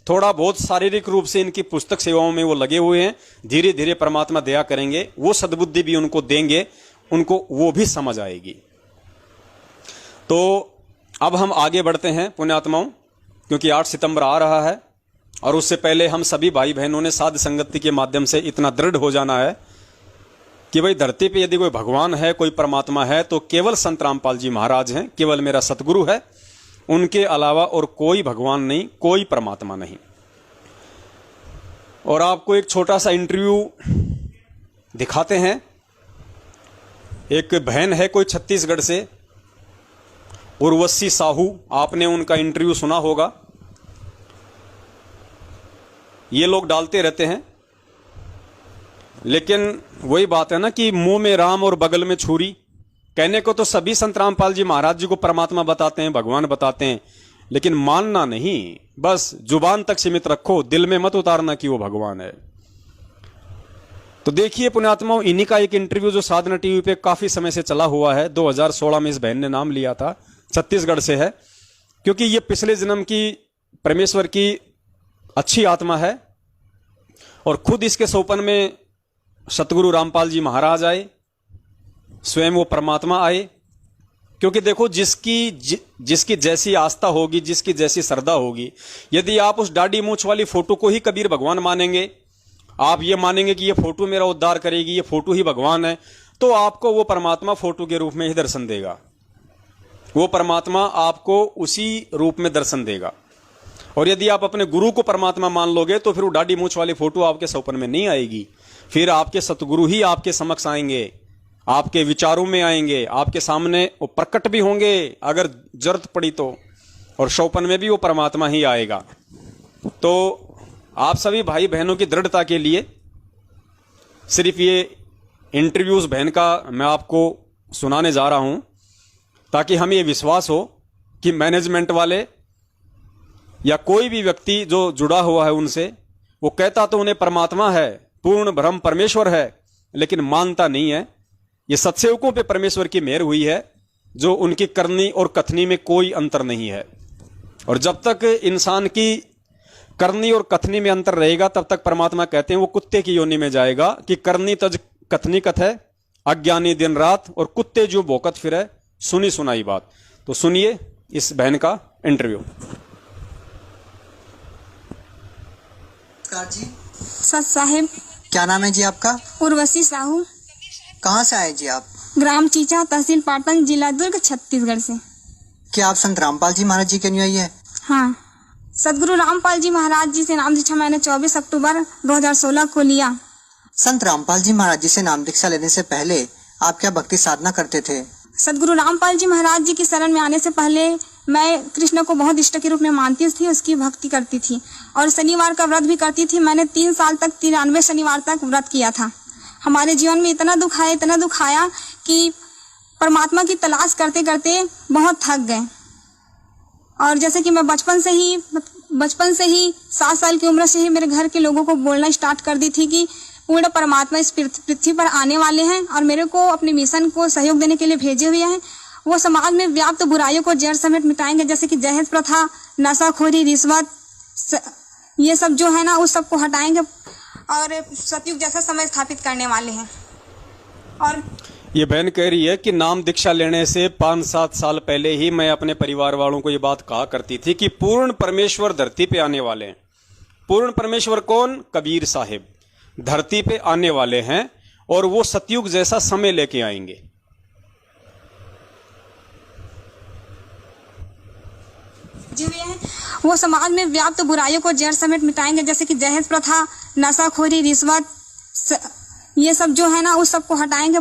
थोड़ा बहुत शारीरिक रूप से इनकी पुस्तक सेवाओं में वो लगे हुए हैं। धीरे धीरे परमात्मा दया करेंगे, वो सद्बुद्धि भी उनको देंगे, उनको वो भी समझ आएगी। तो अब हम आगे बढ़ते हैं पुण्यात्माओं, क्योंकि 8 सितंबर आ रहा है, और उससे पहले हम सभी भाई बहनों ने साध संगति के माध्यम से इतना दृढ़ हो जाना है कि भाई धरती पे यदि कोई भगवान है, कोई परमात्मा है, तो केवल संत रामपाल जी महाराज हैं, केवल मेरा सतगुरु है, उनके अलावा और कोई भगवान नहीं, कोई परमात्मा नहीं। और आपको एक छोटा सा इंटरव्यू दिखाते हैं। एक बहन है कोई छत्तीसगढ़ से, उर्वशी साहू, आपने उनका इंटरव्यू सुना होगा। ये लोग डालते रहते हैं, लेकिन वही बात है ना कि मुंह में राम और बगल में छुरी। कहने को तो सभी संत रामपाल जी महाराज जी को परमात्मा बताते हैं, भगवान बताते हैं, लेकिन मानना नहीं, बस जुबान तक सीमित रखो, दिल में मत उतारना कि वो भगवान है। तो देखिए पुण्यात्माओं, इन्हीं का एक इंटरव्यू जो साधना टीवी पे काफी समय से चला हुआ है, 2016 में इस बहन ने नाम लिया था, छत्तीसगढ़ से है, क्योंकि ये पिछले जन्म की परमेश्वर की अच्छी आत्मा है। और खुद इसके सोपन में सतगुरु रामपाल जी महाराज आए, स्वयं वो परमात्मा आए। क्योंकि देखो, जिसकी जैसी आस्था होगी, जिसकी जैसी श्रद्धा होगी, यदि आप उस दाढ़ी मूंछ वाली फोटो को ही कबीर भगवान मानेंगे, आप ये मानेंगे कि ये फोटो मेरा उद्धार करेगी, ये फोटो ही भगवान है, तो आपको वो परमात्मा फोटो के रूप में ही दर्शन देगा। वो परमात्मा आपको उसी रूप में दर्शन देगा। और यदि आप अपने गुरु को परमात्मा मान लोगे, तो फिर वो दाढ़ी मूंछ वाली फोटो आपके सपन में नहीं आएगी। फिर आपके सतगुरु ही आपके समक्ष आएंगे, आपके विचारों में आएंगे, आपके सामने वो प्रकट भी होंगे अगर जरूरत पड़ी तो, और शौपन में भी वो परमात्मा ही आएगा। तो आप सभी भाई बहनों की दृढ़ता के लिए सिर्फ ये इंटरव्यूज बहन का मैं आपको सुनाने जा रहा हूं, ताकि हमें ये विश्वास हो कि मैनेजमेंट वाले या कोई भी व्यक्ति जो जुड़ा हुआ है उनसे, वो कहता तो उन्हें परमात्मा है, पूर्ण ब्रह्म परमेश्वर है, लेकिन मानता नहीं है। ये सत्सेवकों पे परमेश्वर की मेहर हुई है, जो उनकी करनी और कथनी में कोई अंतर नहीं है। और जब तक इंसान की करनी और कथनी में अंतर रहेगा, तब तक परमात्मा कहते हैं वो कुत्ते की योनि में जाएगा, कि करनी तज कथनी कथ है, अज्ञानी दिन रात, और कुत्ते जो भौंकत फिरे, सुनी सुनाई बात। तो सुनिए इस बहन का इंटरव्यू। जी सत साहेब। क्या नाम है जी आपका? उर्वशी साहू। कहाँ से आए जी आप? ग्राम चीचा, तहसील पाटन, जिला दुर्ग, छत्तीसगढ़ से। क्या आप संत रामपाल जी महाराज जी के अनुयायी है? हाँ, सदगुरु रामपाल जी महाराज जी से नाम दीक्षा मैंने 24 अक्टूबर 2016 को लिया। संत रामपाल जी महाराज जी से नाम दीक्षा लेने से पहले आप क्या भक्ति साधना करते थे? सदगुरु रामपाल जी महाराज जी की शरण में आने से पहले मैं कृष्ण को बहुत इष्ट के रूप में मानती थी, उसकी भक्ति करती थी और शनिवार का व्रत भी करती थी। मैंने 3 साल तक 93 शनिवार तक व्रत किया था। हमारे जीवन में इतना दुख आया कि परमात्मा की तलाश करते करते बहुत थक गए। और जैसे कि मैं बचपन से ही 7 साल की उम्र से ही मेरे घर के लोगों को बोलना स्टार्ट कर दी थी कि पूर्ण परमात्मा इस पृथ्वी पर आने वाले हैं और मेरे को अपने मिशन को सहयोग देने के लिए भेजे हुए हैं। वो समाज में व्याप्त बुराइयों को जड़ समेत मिटाएंगे, जैसे कि दहेज प्रथा, नशाखोरी, रिश्वत, ये सब जो है ना उस सब को हटाएंगे और सतयुग जैसा समय स्थापित करने वाले हैं। और ये बहन कह रही है कि नाम दीक्षा लेने से 5-7 साल पहले ही मैं अपने परिवार वालों को ये बात कहा करती थी कि पूर्ण परमेश्वर धरती पे आने वाले हैं। पूर्ण परमेश्वर कौन? कबीर साहिब धरती पे आने वाले हैं और वो सतयुग जैसा समय लेके आएंगे। जो ये है वो समाज में व्याप्त बुराइयों को जड़ समेत मिटाएंगे, जैसे कि दहेज प्रथा, नशाखोरी, रिश्वत, ये सब जो है ना उस सब को हटाएंगे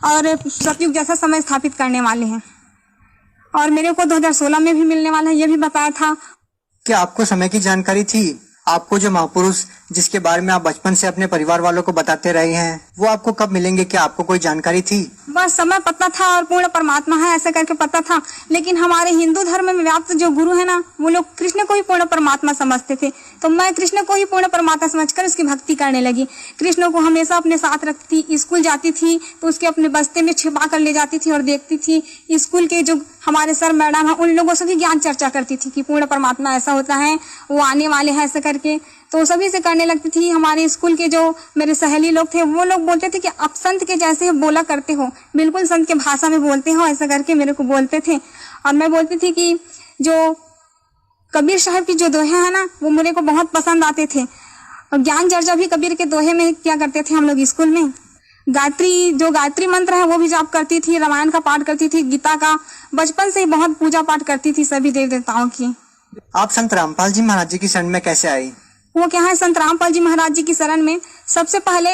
और सतयुग जैसा समय स्थापित करने वाले हैं। और मेरे को 2016 में भी मिलने वाला है, ये भी बताया था। क्या आपको समय की जानकारी थी? आपको जो महापुरुष जिसके बारे में आप बचपन से अपने परिवार वालों को बताते रहे हैं वो आपको कब मिलेंगे? क्या आपको कोई जानकारी थी? बस समय पता था और पूर्ण परमात्मा है ऐसे करके पता था। लेकिन हमारे हिंदू धर्म में व्याप्त जो गुरु है ना वो लोग कृष्ण को ही पूर्ण परमात्मा समझते थे, तो मैं कृष्ण को ही पूर्ण परमात्मा समझकर उसकी भक्ति करने लगी। कृष्ण को हमेशा अपने साथ रखती थी। स्कूल जाती थी तो उसके अपने बस्ते में छिपा कर ले जाती थी और देखती थी। स्कूल के जो हमारे सर मैडम है उन लोगों से भी ज्ञान चर्चा करती थी कि पूर्ण परमात्मा ऐसा होता है, वो आने वाले हैं ऐसे करके, तो सभी से करने लगती थी। हमारे स्कूल के जो मेरे सहेली लोग थे वो लोग बोलते थे कि आप संत के जैसे बोला करते हो, बिल्कुल संत के भाषा में बोलते हो, ऐसा करके मेरे को बोलते थे। और मैं बोलती थी कि जो कबीर साहब की जो दोहे हैं ना वो मेरे को बहुत पसंद आते थे। और ज्ञान चर्चा भी कबीर के दोहे में क्या करते थे हम लोग स्कूल में। गायत्री मंत्र है वो भी जाप करती थी, रामायण का पाठ करती थी, गीता का, बचपन से ही बहुत पूजा पाठ करती थी सभी देव देवताओं की। आप संत रामपाल जी महाराज जी की शरण में कैसे आई? वो क्या है, संत रामपाल जी महाराज जी की शरण में सबसे पहले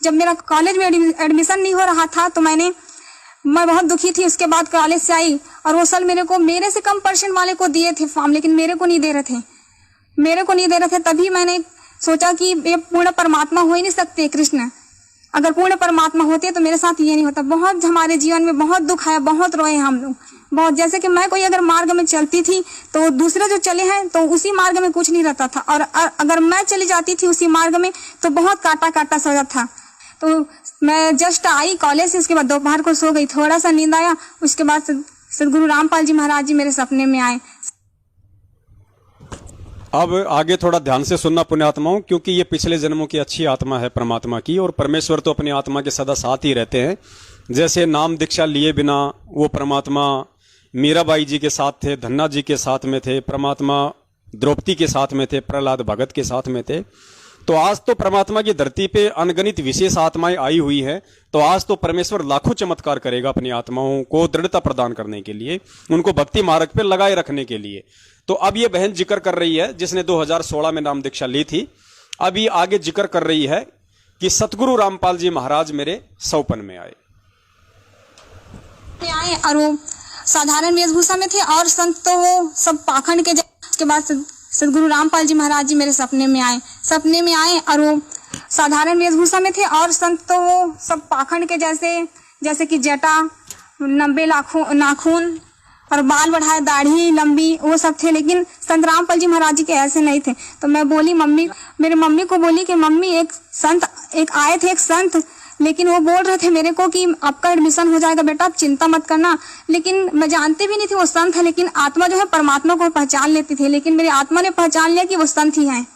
जब मेरा कॉलेज में एडमिशन नहीं हो रहा था तो मैं बहुत दुखी थी। उसके बाद कॉलेज से आई और वो साल मेरे से कम परसेंट वाले को दिए थे फॉर्म, लेकिन मेरे को नहीं दे रहे थे। तभी मैंने सोचा कि ये पूर्ण परमात्मा हो ही नहीं सकते कृष्ण। अगर पूर्ण परमात्मा होते तो मेरे साथ ये नहीं होता। बहुत हमारे जीवन में बहुत दुख आया, बहुत रोए हम लोग बहुत। जैसे कि मैं कोई अगर मार्ग में चलती थी तो दूसरे जो चले हैं तो उसी मार्ग में कुछ नहीं रहता था, और अगर मैं चली जाती थी उसी मार्ग में तो बहुत काटा सा था। तो मैं जस्ट आई कॉलेज से, उसके बाद दोपहर को सो गई, थोड़ा सा नींद आया। उसके बाद सदगुरु रामपाल जी महाराज जी मेरे सपने में आए। अब आगे थोड़ा ध्यान से सुनना पुण्यात्माओं, क्योंकि ये पिछले जन्मों की अच्छी आत्मा है परमात्मा की, और परमेश्वर तो अपनी आत्मा के सदा साथ ही रहते हैं। जैसे नाम दीक्षा लिए बिना वो परमात्मा मीराबाई जी के साथ थे, धन्ना जी के साथ में थे, परमात्मा द्रौपदी के साथ में थे, प्रहलाद भगत के साथ में थे। तो आज तो परमात्मा की धरती पे अनगणित विशेष आत्माएं आई हुई हैं। तो आज तो परमेश्वर लाखों चमत्कार करेगा अपनी आत्माओं को दृढ़ता प्रदान करने के लिए, उनको भक्ति मार्ग पे लगाए रखने के लिए। तो अब ये बहन जिक्र कर रही है जिसने 2016 में नाम दीक्षा ली थी, अब ये आगे जिक्र कर रही है कि सतगुरु रामपाल जी महाराज मेरे सौपन में आए और वो साधारण वेशभूषा में थे, और संत तो वो सब पाखंड के। उसके बाद सदगुरु रामपाल जी महाराज जी मेरे सपने में आए और वो साधारण वेशभूषा में थे, और संत तो वो सब पाखंड के जैसे कि जटा, 90 नाखून और बाल बढ़ाए, दाढ़ी लंबी, वो सब थे। लेकिन संत रामपाल जी महाराज जी के ऐसे नहीं थे। तो मैं बोली मेरे मम्मी को बोली कि मम्मी एक आए थे एक संत, लेकिन वो बोल रहे थे मेरे को कि आपका एडमिशन हो जाएगा बेटा, आप चिंता मत करना। लेकिन मैं जानती भी नहीं थी वो संत है, लेकिन आत्मा जो है परमात्मा को पहचान लेती थी, लेकिन मेरी आत्मा ने पहचान लिया कि वो संत ही हैं।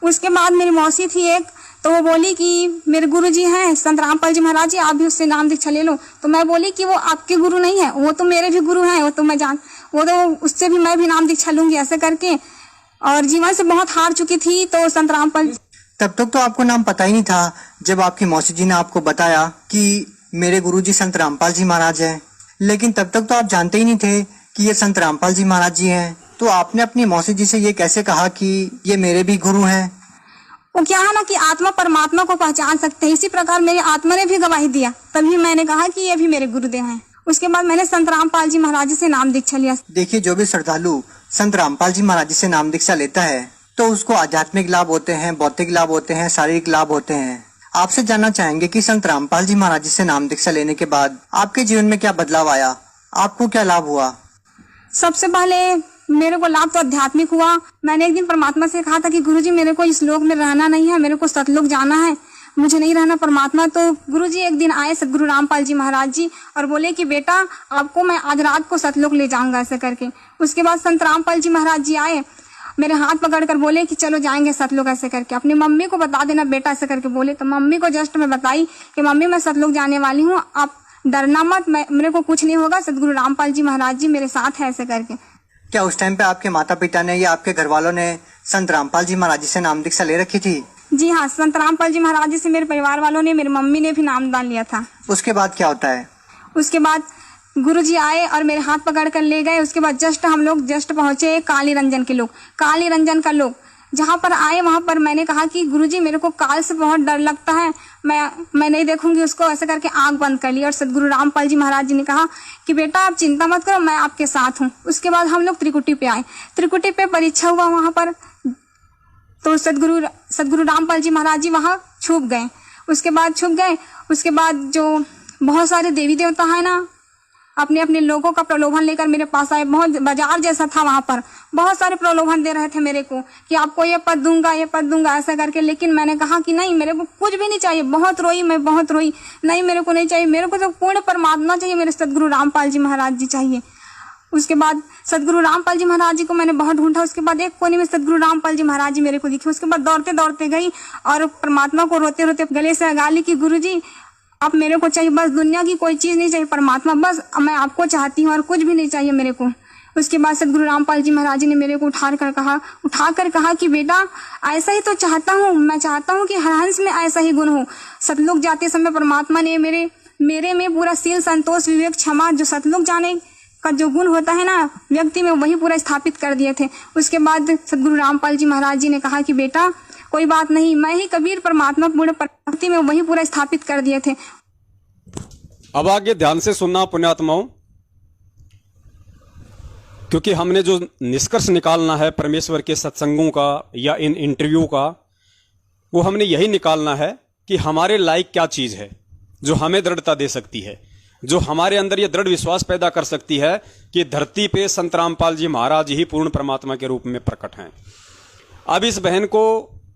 उसके बाद मेरी मौसी थी एक, तो वो बोली कि मेरे गुरु जी हैं संत रामपाल जी महाराज जी, आप भी उससे नाम दीक्षा ले लो। तो मैं बोली कि वो आपके गुरु नहीं है, वो तो मेरे भी गुरु हैं, वो तो मैं वो तो उससे भी मैं भी नाम दीक्षा लूंगी ऐसे करके, और जीवन से बहुत हार चुकी थी। तो संत रामपाल, तब तक तो आपको नाम पता ही नहीं था जब आपकी मौसी जी ने आपको बताया कि मेरे गुरुजी संत रामपाल जी महाराज हैं, लेकिन तब तक तो आप जानते ही नहीं थे कि ये संत रामपाल जी महाराज जी हैं। तो आपने अपनी मौसी जी से ये कैसे कहा कि ये मेरे भी गुरु हैं? वो क्या है ना कि आत्मा परमात्मा को पहचान सकते हैं, इसी प्रकार मेरी आत्मा ने भी गवाही दिया, तभी मैंने कहा कि ये भी मेरे गुरुदेव हैं। उसके बाद मैंने संत रामपाल जी महाराज से नाम दीक्षा लिया। देखिए, जो भी श्रद्धालु संत रामपाल जी महाराज से नाम दीक्षा लेता है तो उसको आध्यात्मिक लाभ होते हैं, भौतिक लाभ होते हैं, शारीरिक लाभ होते हैं। आपसे जानना चाहेंगे कि संत रामपाल जी महाराज से नाम दीक्षा लेने के बाद आपके जीवन में क्या बदलाव आया, आपको क्या लाभ हुआ? सबसे पहले मेरे को लाभ तो आध्यात्मिक हुआ। मैंने एक दिन परमात्मा से कहा था कि गुरुजी मेरे को इस लोक में रहना नहीं है, मेरे को सतलोक जाना है, मुझे नहीं रहना परमात्मा। तो गुरुजी एक दिन आए सदगुरु रामपाल जी महाराज जी और बोले कि बेटा आपको मैं आज रात को सतलोक ले जाऊंगा ऐसे करके। उसके बाद संत रामपाल जी महाराज जी आए, मेरे हाथ पकड़ कर बोले कि चलो जाएंगे सतलोक ऐसे करके, अपनी मम्मी को बता देना बेटा ऐसे करके बोले। तो मम्मी को जस्ट मैं बताई कि मम्मी मैं सतलोक जाने वाली हूँ, आप डरना मत, मेरे को कुछ नहीं होगा, सदगुरु रामपाल जी महाराज जी मेरे साथ है ऐसे करके। क्या उस टाइम पे आपके माता पिता ने या आपके घर वालों ने संत रामपाल जी महाराज से नाम दीक्षा ले रखी थी? जी हाँ, संत रामपाल जी महाराज जी से मेरे परिवार वालों ने, मेरी मम्मी ने भी नामदान लिया था। उसके बाद क्या होता है? उसके बाद गुरुजी आए और मेरे हाथ पकड़ कर ले गए। उसके बाद हम लोग पहुंचे काली रंजन का लोग जहाँ पर आए, वहां पर मैंने कहा कि गुरुजी मेरे को काल से बहुत डर लगता है, मैं नहीं देखूंगी उसको, ऐसे करके आंख बंद कर ली। और सदगुरु रामपाल जी महाराज जी ने कहा कि बेटा आप चिंता मत करो, मैं आपके साथ हूँ। उसके बाद हम लोग त्रिकुटी पे आए, त्रिकुटी पे परीक्षा हुआ वहां पर, तो सदगुरु रामपाल जी महाराज जी वहां छुप गए। उसके बाद जो बहुत सारे देवी देवता है ना, अपने अपने लोगों का प्रलोभन लेकर मेरे पास आए। बहुत बाजार जैसा था, वहां पर बहुत सारे प्रलोभन दे रहे थे मेरे को कि आपको ये पद दूंगा ऐसा करके। लेकिन मैंने कहा कि नहीं, मेरे को कुछ भी नहीं चाहिए। बहुत रोई, नहीं मेरे को नहीं चाहिए, मेरे को तो पूर्ण परमात्मा चाहिए, मेरे सदगुरु रामपाल जी महाराज जी चाहिए। उसके बाद सदगुरु रामपाल जी महाराज जी को मैंने बहुत ढूंढा। उसके बाद एक कोने में सदगुरु रामपाल जी महाराज जी मेरे को दिखे। उसके बाद दौड़ते दौड़ते गई और परमात्मा को रोते रोते गले से लगा ली कि गुरुजी आप मेरे को चाहिए, बस दुनिया की कोई चीज नहीं चाहिए, परमात्मा बस मैं आपको चाहती हूँ और कुछ भी नहीं चाहिए मेरे को। उसके बाद सदगुरु रामपाल जी महाराज जी ने मेरे को उठाकर कहा कि बेटा ऐसा ही तो चाहता हूँ, मैं चाहता हूँ कि हर हंस में ऐसा ही गुण हो। सतलोक जाते समय परमात्मा ने मेरे में पूरा शील, संतोष, विवेक, क्षमा, जो सतलोक जाने का जो गुण होता है ना व्यक्ति में, वही पूरा स्थापित कर दिए थे। उसके बाद सदगुरु रामपाल जी महाराज जी ने कहा कि बेटा कोई बात नहीं, मैं ही कबीर परमात्मा पूर्ण भक्ति में वही पूरा स्थापित कर दिए थे। अब आगे ध्यान से सुनना पुण्यात्माओं, क्योंकि हमने जो निष्कर्ष निकालना है परमेश्वर के सत्संगों का या इन इंटरव्यू का, वो हमने यही निकालना है कि हमारे लायक क्या चीज है जो हमें दृढ़ता दे सकती है, जो हमारे अंदर ये दृढ़ विश्वास पैदा कर सकती है कि धरती पे संत रामपाल जी महाराज ही पूर्ण परमात्मा के रूप में प्रकट हैं। अब इस बहन को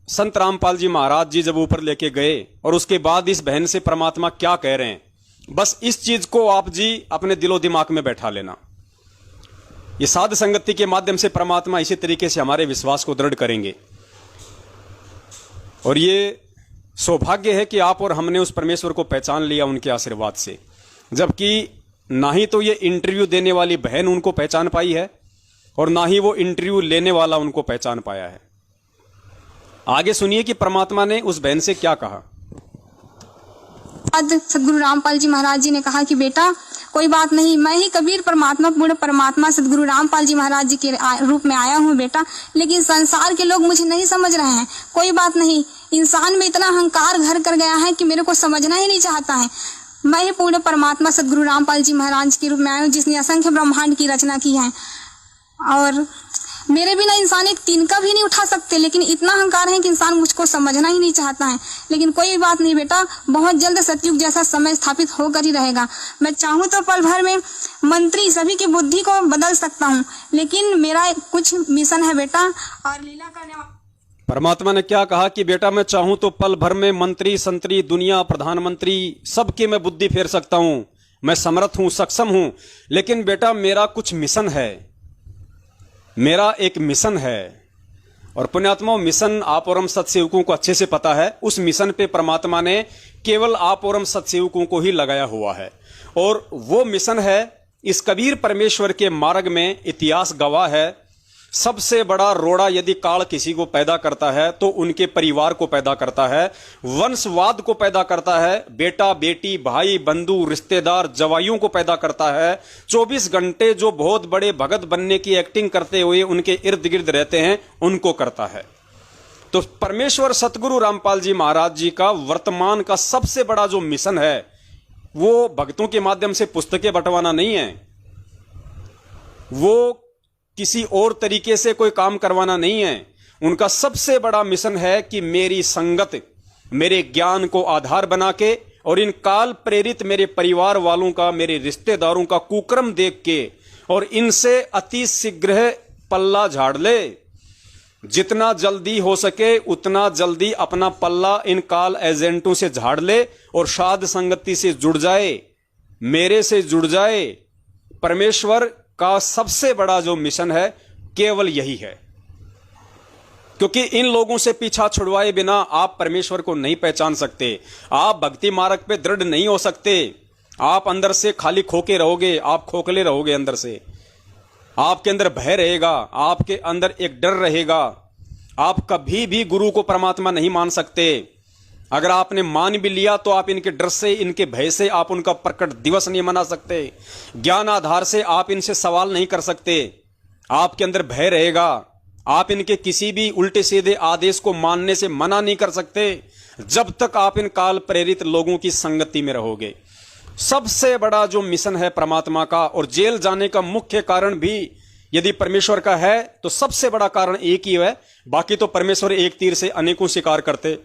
संत रामपाल जी महाराज जी जब ऊपर लेके गए और उसके बाद इस बहन से परमात्मा क्या कह रहे हैं, बस इस चीज को आप जी अपने दिलो दिमाग में बैठा लेना। ये साध संगति के माध्यम से परमात्मा इसी तरीके से हमारे विश्वास को दृढ़ करेंगे। और ये सौभाग्य है कि आप और हमने उस परमेश्वर को पहचान लिया उनके आशीर्वाद से, जबकि ना ही तो ये इंटरव्यू देने वाली बहन उनको पहचान पाई है और ना ही वो इंटरव्यू लेने वाला उनको पहचान पाया है। आगे सुनिए कि परमात्मा ने उस बहन से क्या कहा। सदगुरु रामपाल जी महाराज जी ने कहा कि बेटा कोई बात नहीं, मैं ही कबीर परमात्मा पूर्ण परमात्मा सदगुरु रामपाल जी महाराज जी के रूप में आया हूँ बेटा, लेकिन संसार के लोग मुझे नहीं समझ रहे हैं। कोई बात नहीं, इंसान में इतना अहंकार घर कर गया है कि मेरे को समझना ही नहीं चाहता है। मैं ही पूर्ण परमात्मा सदगुरु रामपाल जी महाराज के रूप में आया हूँ, जिसने असंख्य ब्रह्मांड की रचना की है, और मेरे बिना इंसान एक तिनका भी नहीं उठा सकते, लेकिन इतना अहंकार है कि इंसान मुझको समझना ही नहीं चाहता है। लेकिन कोई बात नहीं बेटा, बहुत जल्द सतयुग जैसा समय स्थापित होकर ही रहेगा। मैं चाहूँ तो पल भर में मंत्री सभी की बुद्धि को बदल सकता हूँ, लेकिन मेरा कुछ मिशन है बेटा, और लीला करने वाला। परमात्मा ने क्या कहा कि बेटा मैं चाहूं तो पल भर में मंत्री, संतरी, दुनिया, प्रधानमंत्री सबकी मैं बुद्धि फेर सकता हूं, मैं समर्थ हूं, सक्षम हूं, लेकिन बेटा मेरा कुछ मिशन है, मेरा एक मिशन है। और पुण्यात्मा, मिशन आप और हम सत्सेवकों को अच्छे से पता है। उस मिशन पे परमात्मा ने केवल आप और हम सत्सेवकों को ही लगाया हुआ है, और वो मिशन है इस कबीर परमेश्वर के मार्ग में इतिहास गवाह है, सबसे बड़ा रोड़ा यदि काल किसी को पैदा करता है तो उनके परिवार को पैदा करता है, वंशवाद को पैदा करता है, बेटा बेटी भाई बंधु रिश्तेदार जवाइयों को पैदा करता है। 24 घंटे जो बहुत बड़े भगत बनने की एक्टिंग करते हुए उनके इर्द गिर्द रहते हैं उनको करता है। तो परमेश्वर सतगुरु रामपाल जी महाराज जी का वर्तमान का सबसे बड़ा जो मिशन है वो भक्तों के माध्यम से पुस्तकें बंटवाना नहीं है, वो किसी और तरीके से कोई काम करवाना नहीं है। उनका सबसे बड़ा मिशन है कि मेरी संगत मेरे ज्ञान को आधार बना के और इन काल प्रेरित मेरे परिवार वालों का, मेरे रिश्तेदारों का कुकर्म देख के और इनसे अति शीघ्र पल्ला झाड़ ले। जितना जल्दी हो सके उतना जल्दी अपना पल्ला इन काल एजेंटों से झाड़ ले और साध संगति से जुड़ जाए, मेरे से जुड़ जाए। परमेश्वर का सबसे बड़ा जो मिशन है केवल यही है, क्योंकि इन लोगों से पीछा छुड़वाए बिना आप परमेश्वर को नहीं पहचान सकते, आप भक्ति मार्ग पे दृढ़ नहीं हो सकते। आप अंदर से खाली खोके रहोगे, आप खोखले रहोगे, अंदर से आपके अंदर भय रहेगा, आपके अंदर एक डर रहेगा। आप कभी भी गुरु को परमात्मा नहीं मान सकते। अगर आपने मान भी लिया तो आप इनके डर से, इनके भय से आप उनका प्रकट दिवस नहीं मना सकते। ज्ञान आधार से आप इनसे सवाल नहीं कर सकते, आपके अंदर भय रहेगा। आप इनके किसी भी उल्टे सीधे आदेश को मानने से मना नहीं कर सकते जब तक आप इन काल प्रेरित लोगों की संगति में रहोगे। सबसे बड़ा जो मिशन है परमात्मा का, और जेल जाने का मुख्य कारण भी यदि परमेश्वर का है तो सबसे बड़ा कारण एक ही है, बाकी तो परमेश्वर एक तीर से अनेकों शिकार करते।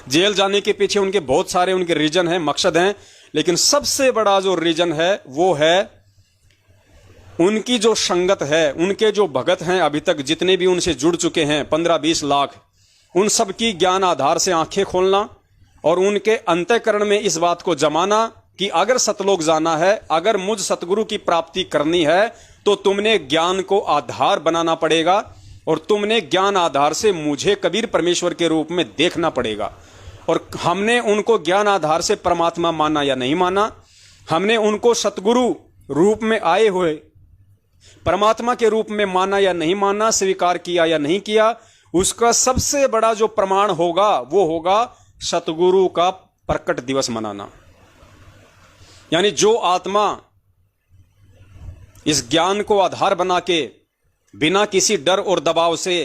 जेल जाने के पीछे उनके बहुत सारे उनके रीजन हैं, मकसद हैं, लेकिन सबसे बड़ा जो रीजन है वो है उनकी जो संगत है, उनके जो भगत हैं अभी तक जितने भी उनसे जुड़ चुके हैं 15-20 लाख, उन सब की ज्ञान आधार से आंखें खोलना और उनके अंतःकरण में इस बात को जमाना कि अगर सतलोक जाना है, अगर मुझ सतगुरु की प्राप्ति करनी है तो तुमने ज्ञान को आधार बनाना पड़ेगा और तुमने ज्ञान आधार से मुझे कबीर परमेश्वर के रूप में देखना पड़ेगा। और हमने उनको ज्ञान आधार से परमात्मा माना या नहीं माना, हमने उनको सतगुरु रूप में आए हुए परमात्मा के रूप में माना या नहीं माना, स्वीकार किया या नहीं किया, उसका सबसे बड़ा जो प्रमाण होगा वो होगा सतगुरु का प्रकट दिवस मनाना। यानी जो आत्मा इस ज्ञान को आधार बना के बिना किसी डर और दबाव से,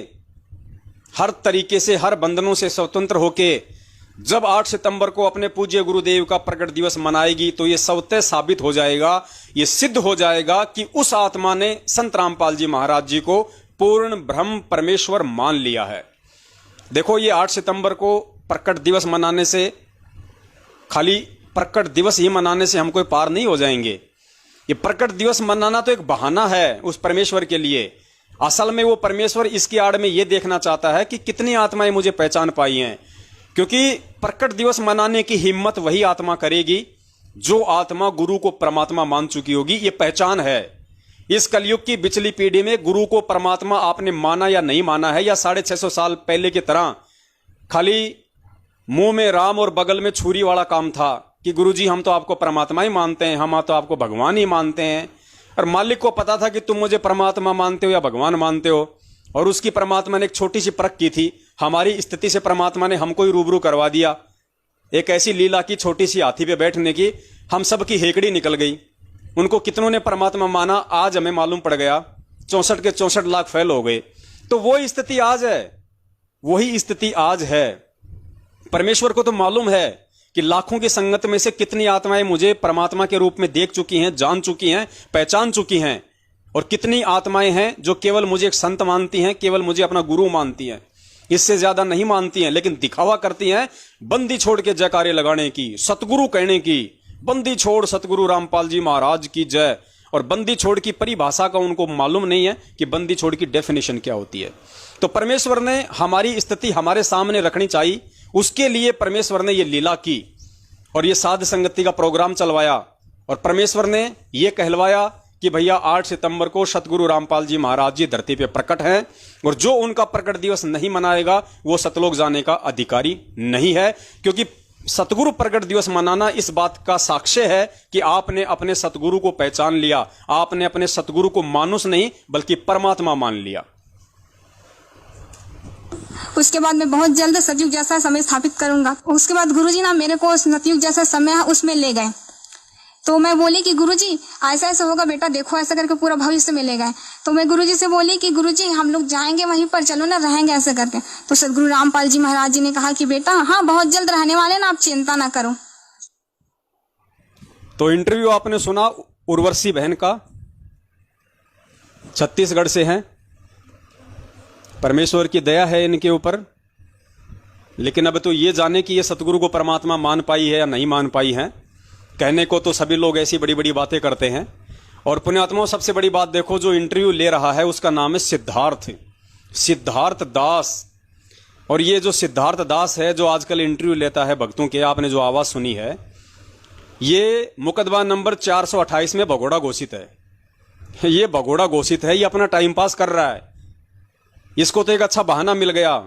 हर तरीके से, हर बंधनों से स्वतंत्र होके जब 8 सितंबर को अपने पूज्य गुरुदेव का प्रकट दिवस मनाएगी तो ये स्वतः साबित हो जाएगा, ये सिद्ध हो जाएगा कि उस आत्मा ने संत रामपाल जी महाराज जी को पूर्ण ब्रह्म परमेश्वर मान लिया है। देखो, ये 8 सितंबर को प्रकट दिवस मनाने से, खाली प्रकट दिवस ही मनाने से हम कोई पार नहीं हो जाएंगे। ये प्रकट दिवस मनाना तो एक बहाना है उस परमेश्वर के लिए। असल में वो परमेश्वर इसकी आड़ में ये देखना चाहता है कि कितनी आत्माएं मुझे पहचान पाई हैं, क्योंकि प्रकट दिवस मनाने की हिम्मत वही आत्मा करेगी जो आत्मा गुरु को परमात्मा मान चुकी होगी। ये पहचान है। इस कलयुग की पिछली पीढ़ी में गुरु को परमात्मा आपने माना या नहीं माना है, या 650 साल पहले की तरह खाली मुंह में राम और बगल में छुरी वाला काम था कि गुरुजी हम तो आपको परमात्मा ही मानते हैं, हम तो आपको भगवान ही मानते हैं। और मालिक को पता था कि तुम मुझे परमात्मा मानते हो या भगवान मानते हो, और उसकी परमात्मा ने एक छोटी सी परख की थी। हमारी स्थिति से परमात्मा ने हमको ही रूबरू करवा दिया। एक ऐसी लीला की छोटी सी हाथी पे बैठने की, हम सब की हेकड़ी निकल गई। उनको कितनों ने परमात्मा माना, आज हमें मालूम पड़ गया 64 के 64 लाख फेल हो गए। तो वो स्थिति आज है, वही स्थिति आज है। परमेश्वर को तो मालूम है कि लाखों की संगत में से कितनी आत्माएं मुझे परमात्मा के रूप में देख चुकी हैं, जान चुकी हैं, पहचान चुकी हैं, और कितनी आत्माएं हैं जो केवल मुझे एक संत मानती हैं, केवल मुझे अपना गुरु मानती हैं, इससे ज्यादा नहीं मानती हैं, लेकिन दिखावा करती हैं बंदी छोड़ के जयकारे लगाने की, सतगुरु कहने की। बंदी छोड़ सतगुरु रामपाल जी महाराज की जय। और बंदी छोड़ की परिभाषा का उनको मालूम नहीं है कि बंदी छोड़ की डेफिनेशन क्या होती है। तो परमेश्वर ने हमारी स्थिति हमारे सामने रखनी चाहिए, उसके लिए परमेश्वर ने ये लीला की और ये साध संगति का प्रोग्राम चलवाया। और परमेश्वर ने ये कहलवाया कि भैया 8 सितंबर को सतगुरु रामपाल जी महाराज जी धरती पे प्रकट हैं, और जो उनका प्रकट दिवस नहीं मनाएगा वो सतलोक जाने का अधिकारी नहीं है। क्योंकि सतगुरु प्रकट दिवस मनाना इस बात का साक्ष्य है कि आपने अपने सतगुरु को पहचान लिया, आपने अपने सतगुरु को मानुष नहीं बल्कि परमात्मा मान लिया। उसके बाद मैं बहुत जल्द सतयुग जैसा समय स्थापित करूंगा। उसके बाद गुरुजी ना मेरे को सतयुग जैसा समय है उसमें ले गए। तो मैं बोली कि गुरुजी ऐसा ऐसा होगा बेटा, देखो ऐसा करके पूरा भविष्य में ले गए। तो मैं गुरुजी से बोली कि गुरुजी हम लोग जाएंगे वहीं पर, चलो ना रहेंगे ऐसे करके। तो सदगुरु रामपाल जी महाराज जी ने कहा कि बेटा हाँ बहुत जल्द रहने वाले ना, आप चिंता ना करो। तो इंटरव्यू आपने सुना उर्वशी बहन का, छत्तीसगढ़ से हैं। परमेश्वर की दया है इनके ऊपर, लेकिन अब तो ये जाने कि ये सतगुरु को परमात्मा मान पाई है या नहीं मान पाई है। कहने को तो सभी लोग ऐसी बड़ी बड़ी बातें करते हैं। और पुण्यात्माओं, सबसे बड़ी बात देखो, जो इंटरव्यू ले रहा है उसका नाम है सिद्धार्थ दास। और ये जो सिद्धार्थ दास है जो आजकल इंटरव्यू लेता है भक्तों के, आपने जो आवाज सुनी है, ये मुकदमा नंबर 428 में भगोड़ा घोषित है। ये भगोड़ा घोषित है, ये अपना टाइम पास कर रहा है। इसको तो एक अच्छा बहाना मिल गया,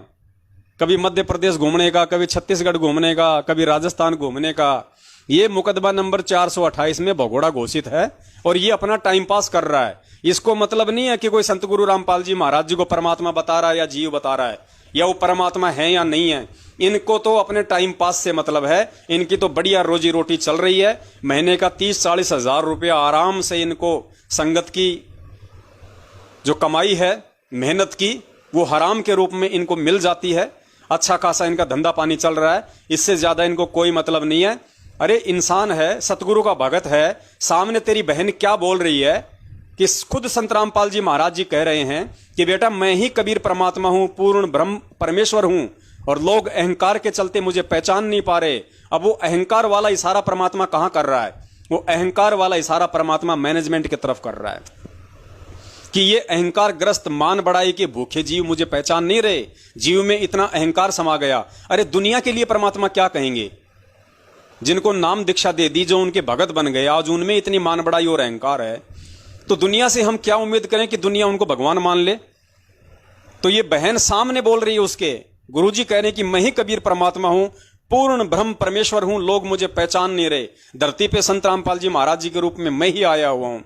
कभी मध्य प्रदेश घूमने का, कभी छत्तीसगढ़ घूमने का, कभी राजस्थान घूमने का। ये मुकदमा नंबर 428 में भगोड़ा घोषित है और ये अपना टाइम पास कर रहा है। इसको मतलब नहीं है कि कोई संत गुरु रामपाल जी महाराज जी को परमात्मा बता रहा है या जीव बता रहा है, या वो परमात्मा है या नहीं है। इनको तो अपने टाइम पास से मतलब है। इनकी तो बढ़िया रोजी रोटी चल रही है। महीने का 30-40 हजार रुपया आराम से इनको संगत की जो कमाई है, मेहनत की, वो हराम के रूप में इनको मिल जाती है। अच्छा खासा इनका धंधा पानी चल रहा है, इससे ज्यादा इनको कोई मतलब नहीं है। अरे इंसान है, सतगुरु का भगत है, सामने तेरी बहन क्या बोल रही है कि खुद संत रामपाल जी महाराज जी कह रहे हैं कि बेटा मैं ही कबीर परमात्मा हूं, पूर्ण ब्रह्म परमेश्वर हूं, और लोग अहंकार के चलते मुझे पहचान नहीं पा रहे। अब वो अहंकार वाला इशारा परमात्मा कहां कर रहा है? वो अहंकार वाला इशारा परमात्मा मैनेजमेंट की तरफ कर रहा है कि ये अहंकार ग्रस्त मान बढ़ाई के भूखे जीव मुझे पहचान नहीं रहे। जीव में इतना अहंकार समा गया। अरे दुनिया के लिए परमात्मा क्या कहेंगे? जिनको नाम दीक्षा दे दी, जो उनके भगत बन गए, आज उनमें इतनी मान बढ़ाई और अहंकार है, तो दुनिया से हम क्या उम्मीद करें कि दुनिया उनको भगवान मान ले? तो ये बहन सामने बोल रही है उसके, गुरुजी कह रहे हैं कि मैं ही कबीर परमात्मा हूं, पूर्ण ब्रह्म परमेश्वर हूं, लोग मुझे पहचान नहीं रहे। धरती पे संत रामपाल जी महाराज जी के रूप में मैं ही आया हुआ हूं।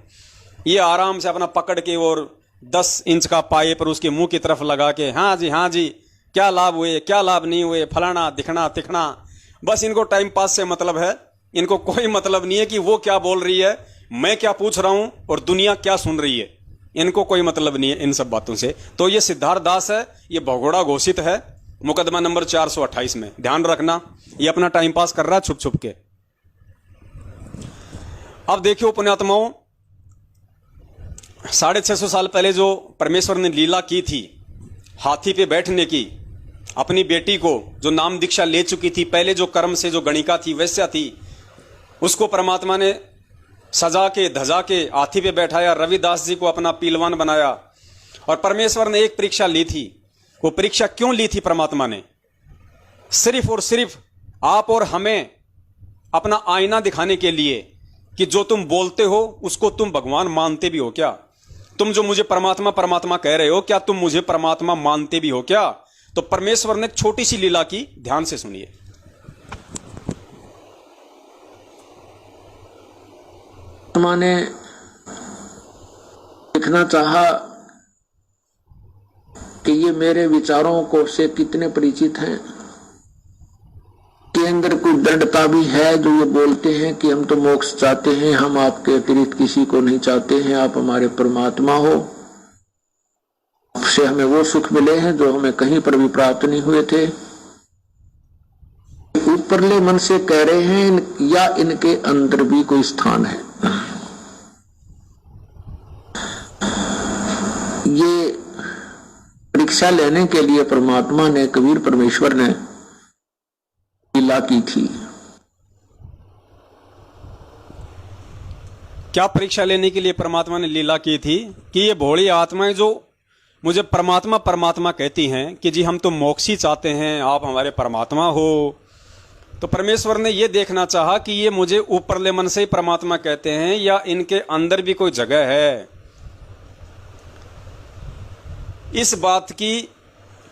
ये आराम से अपना पकड़ के और 10 इंच का पाए पर उसके मुंह की तरफ लगा के, हाँ जी क्या लाभ हुए, क्या लाभ नहीं हुए, फलाना दिखना तिखना। बस इनको टाइम पास से मतलब है। इनको कोई मतलब नहीं है कि वो क्या बोल रही है, मैं क्या पूछ रहा हूं और दुनिया क्या सुन रही है। इनको कोई मतलब नहीं है इन सब बातों से। तो ये सिद्धार्थ दास है, ये भगोड़ा घोषित है मुकदमा नंबर 428 में। ध्यान रखना, ये अपना टाइम पास कर रहा है छुप छुप के। अब देखियो पुण्यात्माओं, 650 साल पहले जो परमेश्वर ने लीला की थी हाथी पे बैठने की, अपनी बेटी को जो नाम दीक्षा ले चुकी थी, पहले जो कर्म से जो गणिका थी, वैश्या थी, उसको परमात्मा ने सजा के धजा के हाथी पे बैठाया, रविदास जी को अपना पीलवान बनाया। और परमेश्वर ने एक परीक्षा ली थी। वो परीक्षा क्यों ली थी परमात्मा ने? सिर्फ और सिर्फ आप और हमें अपना आईना दिखाने के लिए कि जो तुम बोलते हो उसको तुम भगवान मानते भी हो क्या? तुम जो मुझे परमात्मा परमात्मा कह रहे हो, क्या तुम मुझे परमात्मा मानते भी हो क्या? तो परमेश्वर ने छोटी सी लीला की, ध्यान से सुनिए। ने देखना चाहा कि ये मेरे विचारों को से कितने परिचित हैं, के अंदर कोई दृढ़ता भी है जो ये बोलते हैं कि हम तो मोक्ष चाहते हैं, हम आपके अतिरिक्त किसी को नहीं चाहते हैं, आप हमारे परमात्मा हो, आपसे हमें वो सुख मिले हैं जो हमें कहीं पर भी प्राप्त नहीं हुए थे। ऊपरले मन से कह रहे हैं या इनके अंदर भी कोई स्थान है? ये परीक्षा लेने के लिए परमात्मा ने, कबीर परमेश्वर ने लीला की थी। क्या परीक्षा लेने के लिए परमात्मा ने लीला की थी? कि ये भोली आत्माएं जो मुझे परमात्मा परमात्मा कहती हैं कि जी हम तो मोक्ष ही चाहते हैं, आप हमारे परमात्मा हो। तो परमेश्वर ने ये देखना चाहा कि ये मुझे ऊपरले मन से ही परमात्मा कहते हैं या इनके अंदर भी कोई जगह है। इस बात की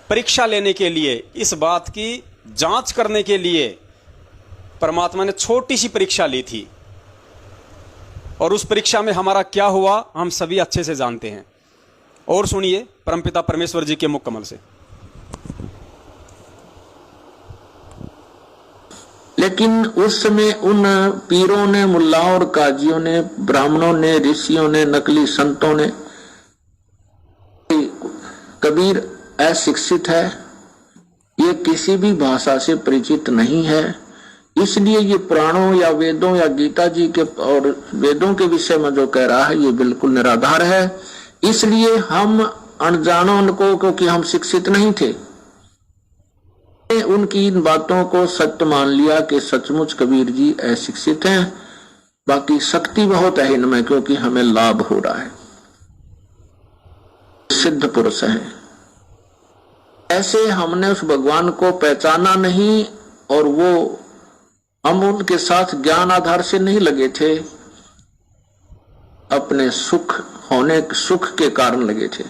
परीक्षा लेने के लिए, इस बात की जांच करने के लिए परमात्मा ने छोटी सी परीक्षा ली थी, और उस परीक्षा में हमारा क्या हुआ हम सभी अच्छे से जानते हैं। और सुनिए परमपिता परमेश्वर जी के मुख कमल से। लेकिन उस समय उन पीरों ने, मुल्लाओं और काजियों ने, ब्राह्मणों ने, ऋषियों ने, नकली संतों ने, कबीर अशिक्षित है, ये किसी भी भाषा से परिचित नहीं है, इसलिए ये पुराणों या वेदों या गीता जी के और वेदों के विषय में जो कह रहा है ये बिल्कुल निराधार है। इसलिए हम अनजानों को, क्योंकि हम शिक्षित नहीं थे, उनकी इन बातों को सत्य मान लिया कि सचमुच कबीर जी अशिक्षित हैं, बाकी शक्ति बहुत है इनमें, क्योंकि हमें लाभ हो रहा है, सिद्ध पुरुष है। ऐसे हमने उस भगवान को पहचाना नहीं, और वो हम उनके साथ ज्ञान आधार से नहीं लगे थे, अपने सुख के कारण लगे थे,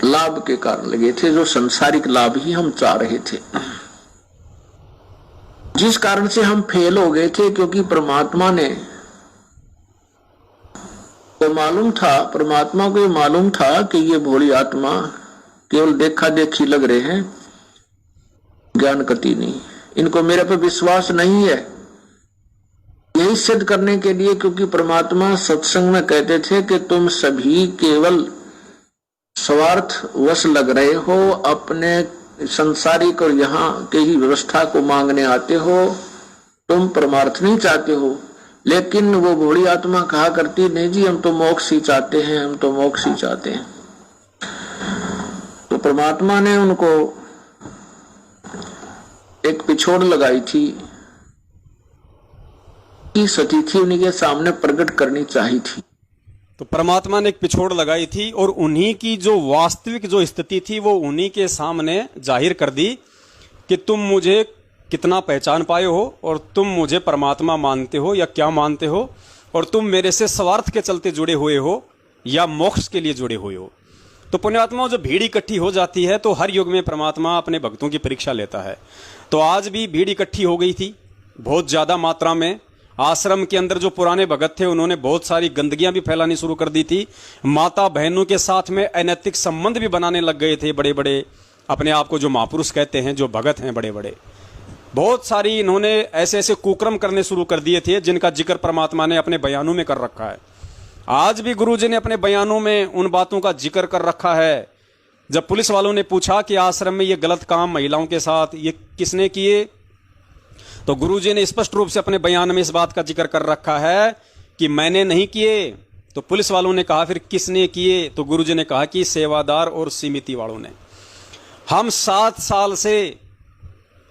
लाभ के कारण लगे थे, जो सांसारिक लाभ ही हम चाह रहे थे, जिस कारण से हम फेल हो गए थे। क्योंकि परमात्मा ने तो मालूम था, परमात्मा को ये मालूम था कि ये भोली आत्मा केवल देखा देखी लग रहे हैं, ज्ञान कति नहीं, इनको मेरे पे विश्वास नहीं है। यही सिद्ध करने के लिए, क्योंकि परमात्मा सत्संग में कहते थे कि तुम सभी केवल स्वार्थ वश लग रहे हो, अपने संसारिक और यहाँ के ही व्यवस्था को मांगने आते हो, तुम परमार्थ नहीं चाहते हो। लेकिन वो भोली आत्मा कहा करती, नहीं जी हम तो मोक्ष ही चाहते हैं, हम तो मोक्ष ही चाहते हैं। तो परमात्मा ने उनको एक पिछोड़ लगाई थी कि सती थी, उनके सामने प्रकट करनी चाहिए थी। तो परमात्मा ने एक पिछोड़ लगाई थी और उन्हीं की जो वास्तविक जो स्थिति थी वो उन्हीं के सामने जाहिर कर दी कि तुम मुझे कितना पहचान पाए हो, और तुम मुझे परमात्मा मानते हो या क्या मानते हो, और तुम मेरे से स्वार्थ के चलते जुड़े हुए हो या मोक्ष के लिए जुड़े हुए हो। तो पुण्यात्माओं, जो भीड़ इकट्ठी हो जाती है तो हर युग में परमात्मा अपने भक्तों की परीक्षा लेता है। तो आज भी भीड़ इकट्ठी हो गई थी बहुत ज्यादा मात्रा में। आश्रम के अंदर जो पुराने भगत थे उन्होंने बहुत सारी गंदगियां भी फैलानी शुरू कर दी थी। माता बहनों के साथ में अनैतिक संबंध भी बनाने लग गए थे बड़े बड़े, अपने आप को जो महापुरुष कहते हैं, जो भगत हैं बड़े बड़े। बहुत सारी इन्होंने ऐसे ऐसे कुक्रम करने शुरू कर दिए थे जिनका जिक्र परमात्मा ने अपने बयानों में कर रखा है। आज भी गुरु जी ने अपने बयानों में उन बातों का जिक्र कर रखा है। जब पुलिस वालों ने पूछा कि आश्रम में ये गलत काम महिलाओं के साथ ये किसने किए, तो गुरुजी ने स्पष्ट रूप से अपने बयान में इस बात का जिक्र कर रखा है कि मैंने नहीं किए। तो पुलिस वालों ने कहा फिर किसने किए, तो गुरुजी ने कहा कि सेवादार और समिति वालों ने। हम 7 साल से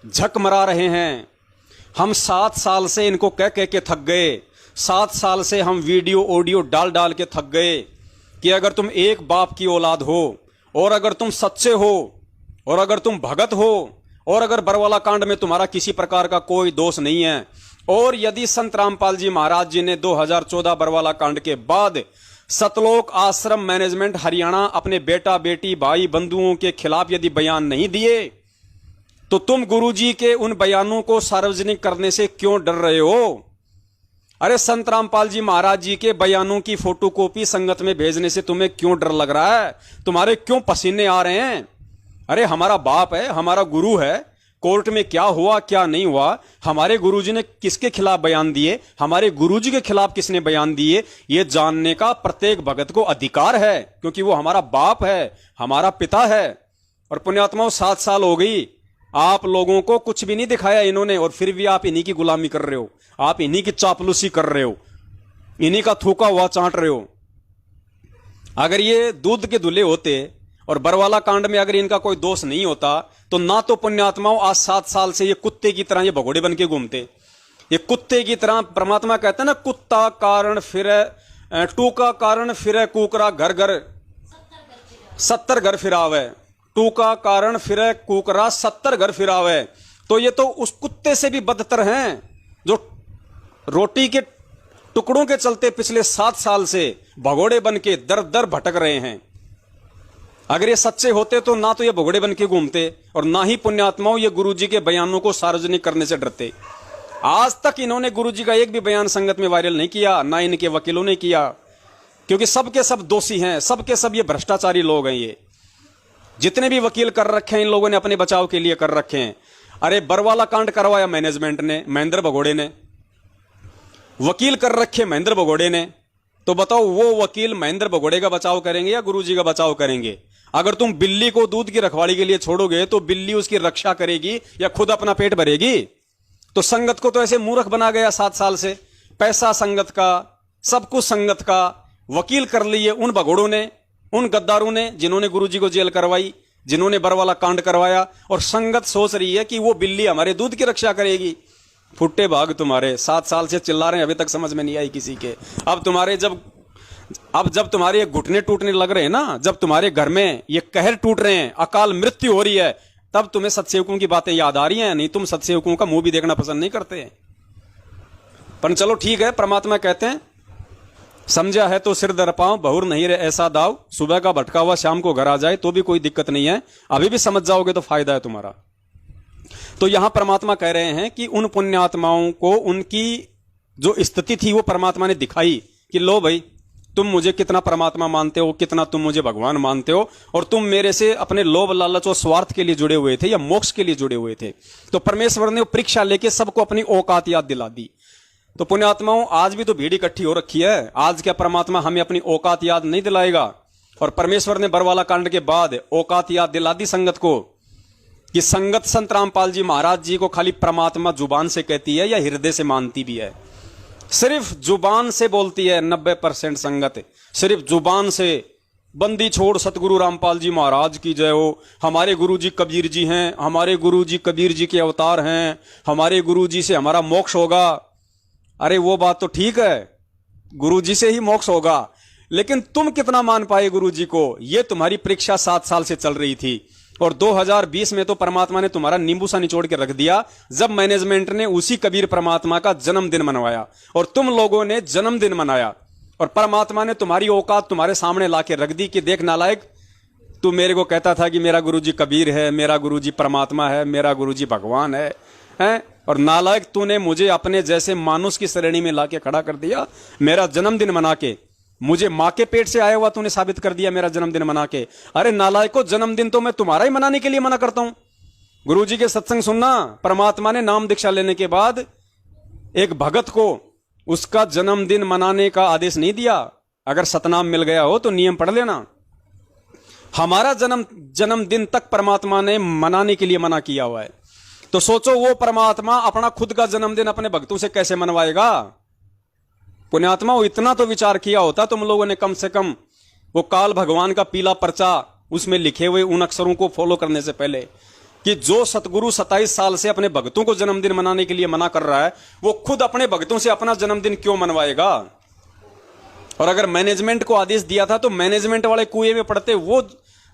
झक मरा रहे हैं, हम 7 साल से इनको कह कह के थक गए, 7 साल से हम वीडियो ऑडियो डाल डाल के थक गए कि अगर तुम एक बाप की औलाद हो, और अगर तुम सच्चे हो, और अगर तुम भगत हो, और अगर बरवाला कांड में तुम्हारा किसी प्रकार का कोई दोष नहीं है, और यदि संत रामपाल जी महाराज जी ने 2014 बरवाला कांड के बाद सतलोक आश्रम मैनेजमेंट हरियाणा अपने बेटा बेटी भाई बंधुओं के खिलाफ यदि बयान नहीं दिए, तो तुम गुरुजी के उन बयानों को सार्वजनिक करने से क्यों डर रहे हो? अरे संत रामपाल जी महाराज जी के बयानों की फोटोकॉपी संगत में भेजने से तुम्हें क्यों डर लग रहा है? तुम्हारे क्यों पसीने आ रहे हैं? अरे हमारा बाप है, हमारा गुरु है, कोर्ट में क्या हुआ क्या नहीं हुआ, हमारे गुरुजी ने किसके खिलाफ बयान दिए, हमारे गुरुजी के खिलाफ किसने बयान दिए, ये जानने का प्रत्येक भगत को अधिकार है, क्योंकि वो हमारा बाप है, हमारा पिता है। और पुण्यात्माओं 7 साल हो गई, आप लोगों को कुछ भी नहीं दिखाया इन्होंने, और फिर भी आप इन्हीं की गुलामी कर रहे हो, आप इन्हीं की चापलूसी कर रहे हो, इन्हीं का थूका हुआ चाट रहे हो। अगर ये दूध के धुले होते और बरवाला कांड में अगर इनका कोई दोष नहीं होता, तो ना तो पुण्यात्माओं आज 7 साल से ये कुत्ते की तरह ये भगोड़े बन के घूमते। ये कुत्ते की तरह, परमात्मा कहता है ना, कुत्ता कारण फिरे टूका कारण फिरे कुकरा घर घर 70 घर फिरावे, टूका कारण फिरे कुकरा 70 घर फिरावे। तो ये तो उस कुत्ते से भी बदतर हैं जो रोटी के टुकड़ों के चलते पिछले 7 साल से भगोड़े बन के दर दर भटक रहे हैं। अगर ये सच्चे होते तो ना तो ये भगोड़े बन के घूमते और ना ही पुण्यात्माओं ये गुरुजी के बयानों को सार्वजनिक करने से डरते। आज तक इन्होंने गुरुजी का एक भी बयान संगत में वायरल नहीं किया, ना इनके वकीलों ने किया, क्योंकि सबके सब दोषी हैं, सबके सब ये भ्रष्टाचारी लोग हैं। ये जितने भी वकील कर रखे हैं इन लोगों ने अपने बचाव के लिए कर रखे हैं। अरे बरवाला कांड करवाया मैनेजमेंट ने, महेंद्र भगोड़े ने, वकील कर रखे महेंद्र भगोड़े ने। तो बताओ वो वकील महेंद्र भगोड़े का बचाव करेंगे या गुरुजी का बचाव करेंगे? अगर तुम बिल्ली को दूध की रखवाली के लिए छोड़ोगे तो बिल्ली उसकी रक्षा करेगी या खुद अपना पेट भरेगी? तो संगत को तो ऐसे मूर्ख बना गया 7 साल से। पैसा संगत का, सब कुछ संगत का, वकील कर लिए उन भगोड़ों ने, उन गद्दारों ने जिन्होंने गुरुजी को जेल करवाई, जिन्होंने बरवाला कांड करवाया। और संगत सोच रही है कि वो बिल्ली हमारे दूध की रक्षा करेगी। फुट्टे भाग तुम्हारे 7 साल से चिल्ला रहे हैं, अभी तक समझ में नहीं आई किसी के। अब जब तुम्हारे घुटने टूटने लग रहे हैं ना, जब तुम्हारे घर में ये कहर टूट रहे हैं, अकाल मृत्यु हो रही है, तब तुम्हें सत्सेवकों की बातें याद आ रही हैं। नहीं तुम सत्सेवकों का मुंह भी देखना पसंद नहीं करते हैं। पर चलो ठीक है, परमात्मा कहते हैं समझा है तो सिर दर पांव, बहुर नहीं रहे ऐसा दाव, सुबह का भटका हुआ शाम को घर आ जाए तो भी कोई दिक्कत नहीं है। अभी भी समझ जाओगे तो फायदा है तुम्हारा। तो यहां परमात्मा कह रहे हैं कि उन पुण्यात्माओं को उनकी जो स्थिति थी वो परमात्मा ने दिखाई कि लो भाई, तुम मुझे कितना परमात्मा मानते हो, कितना तुम मुझे भगवान मानते हो, और तुम मेरे से अपने लोभ लालच और स्वार्थ के लिए जुड़े हुए थे या मोक्ष के लिए जुड़े हुए थे। तो परमेश्वर ने परीक्षा लेके सबको अपनी औकात याद दिला दी। तो पुण्यात्माओं आज भी तो भीड़ इकट्ठी हो रखी है। आज क्या परमात्मा हमें अपनी औकात याद नहीं दिलाएगा? और परमेश्वर ने बरवाला कांड के बाद औकात याद दिला दी संगत को कि संगत संत रामपाल जी महाराज जी को खाली परमात्मा जुबान से कहती है या हृदय से मानती भी है? सिर्फ जुबान से बोलती है 90% संगत, सिर्फ जुबान से। बंदी छोड़ सतगुरु रामपाल जी महाराज की जय हो, हमारे गुरु जी कबीर जी हैं, हमारे गुरु जी कबीर जी के अवतार हैं, हमारे गुरु जी से हमारा मोक्ष होगा। अरे वो बात तो ठीक है, गुरु जी से ही मोक्ष होगा, लेकिन तुम कितना मान पाए गुरु जी को? ये तुम्हारी परीक्षा 7 साल से चल रही थी। और 2020 में तो परमात्मा ने तुम्हारा नींबू सा निचोड़ के रख दिया, जब मैनेजमेंट ने उसी कबीर परमात्मा का जन्मदिन मनवाया और तुम लोगों ने जन्मदिन मनाया। और परमात्मा ने तुम्हारी औकात तुम्हारे सामने लाके रख दी कि देख नालायक, तू मेरे को कहता था कि मेरा गुरुजी कबीर है, मेरा गुरुजी परमात्मा है, मेरा गुरुजी भगवान है, हैं? और नालायक तूने मुझे अपने जैसे मानुष की श्रेणी में लाके खड़ा कर दिया। मेरा जन्मदिन मना के मुझे मां के पेट से आया हुआ तूने साबित कर दिया मेरा जन्मदिन मना के। अरे नालायको, जन्मदिन तो मैं तुम्हारा ही मनाने के लिए मना करता हूं। गुरुजी के सत्संग सुनना, परमात्मा ने नाम दीक्षा लेने के बाद एक भगत को उसका जन्मदिन मनाने का आदेश नहीं दिया। अगर सतनाम मिल गया हो तो नियम पढ़ लेना। हमारा जन्मदिन तक परमात्मा ने मनाने के लिए मना किया हुआ है। तो सोचो वो परमात्मा अपना खुद का जन्मदिन अपने भक्तों से कैसे मनवाएगा? पुण्यात्मा, इतना तो विचार किया होता तुम लोगों ने कम से कम, वो काल भगवान का पीला पर्चा उसमें लिखे हुए उन अक्षरों को फॉलो करने से पहले, कि जो सतगुरु 27 साल से अपने भक्तों को जन्मदिन मनाने के लिए मना कर रहा है, वो खुद अपने भक्तों से अपना जन्मदिन क्यों मनवाएगा? और अगर मैनेजमेंट को आदेश दिया था तो मैनेजमेंट वाले कुएं में पड़ते वो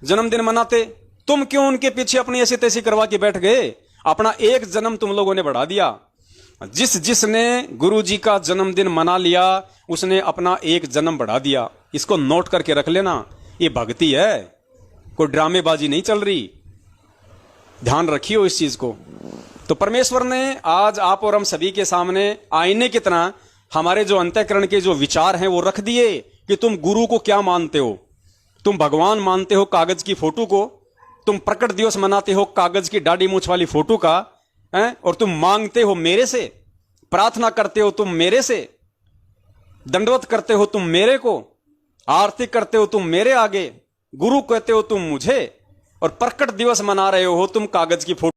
जन्मदिन मनाते। तुम क्यों उनके पीछे अपनी ऐसी तैसी करवा के बैठ गए? अपना एक जन्म तुम लोगों ने बढ़ा दिया। जिसने गुरु जी का जन्मदिन मना लिया उसने अपना एक जन्म बढ़ा दिया। इसको नोट करके रख लेना, ये भक्ति है, कोई ड्रामेबाजी नहीं चल रही। ध्यान रखियो इस चीज को। तो परमेश्वर ने आज आप और हम सभी के सामने आईने की तरह हमारे जो अंतःकरण के जो विचार हैं वो रख दिए कि तुम गुरु को क्या मानते हो। तुम भगवान मानते हो कागज की फोटो को, तुम प्रकट दिवस मनाते हो कागज की दाढ़ी मूछ वाली फोटो का, हैं? और तुम मांगते हो मेरे से, प्रार्थना करते हो तुम मेरे से, दंडवत करते हो तुम मेरे को, आरती करते हो तुम मेरे आगे, गुरु कहते हो तुम मुझे, और प्रकट दिवस मना रहे हो तुम कागज की फोटो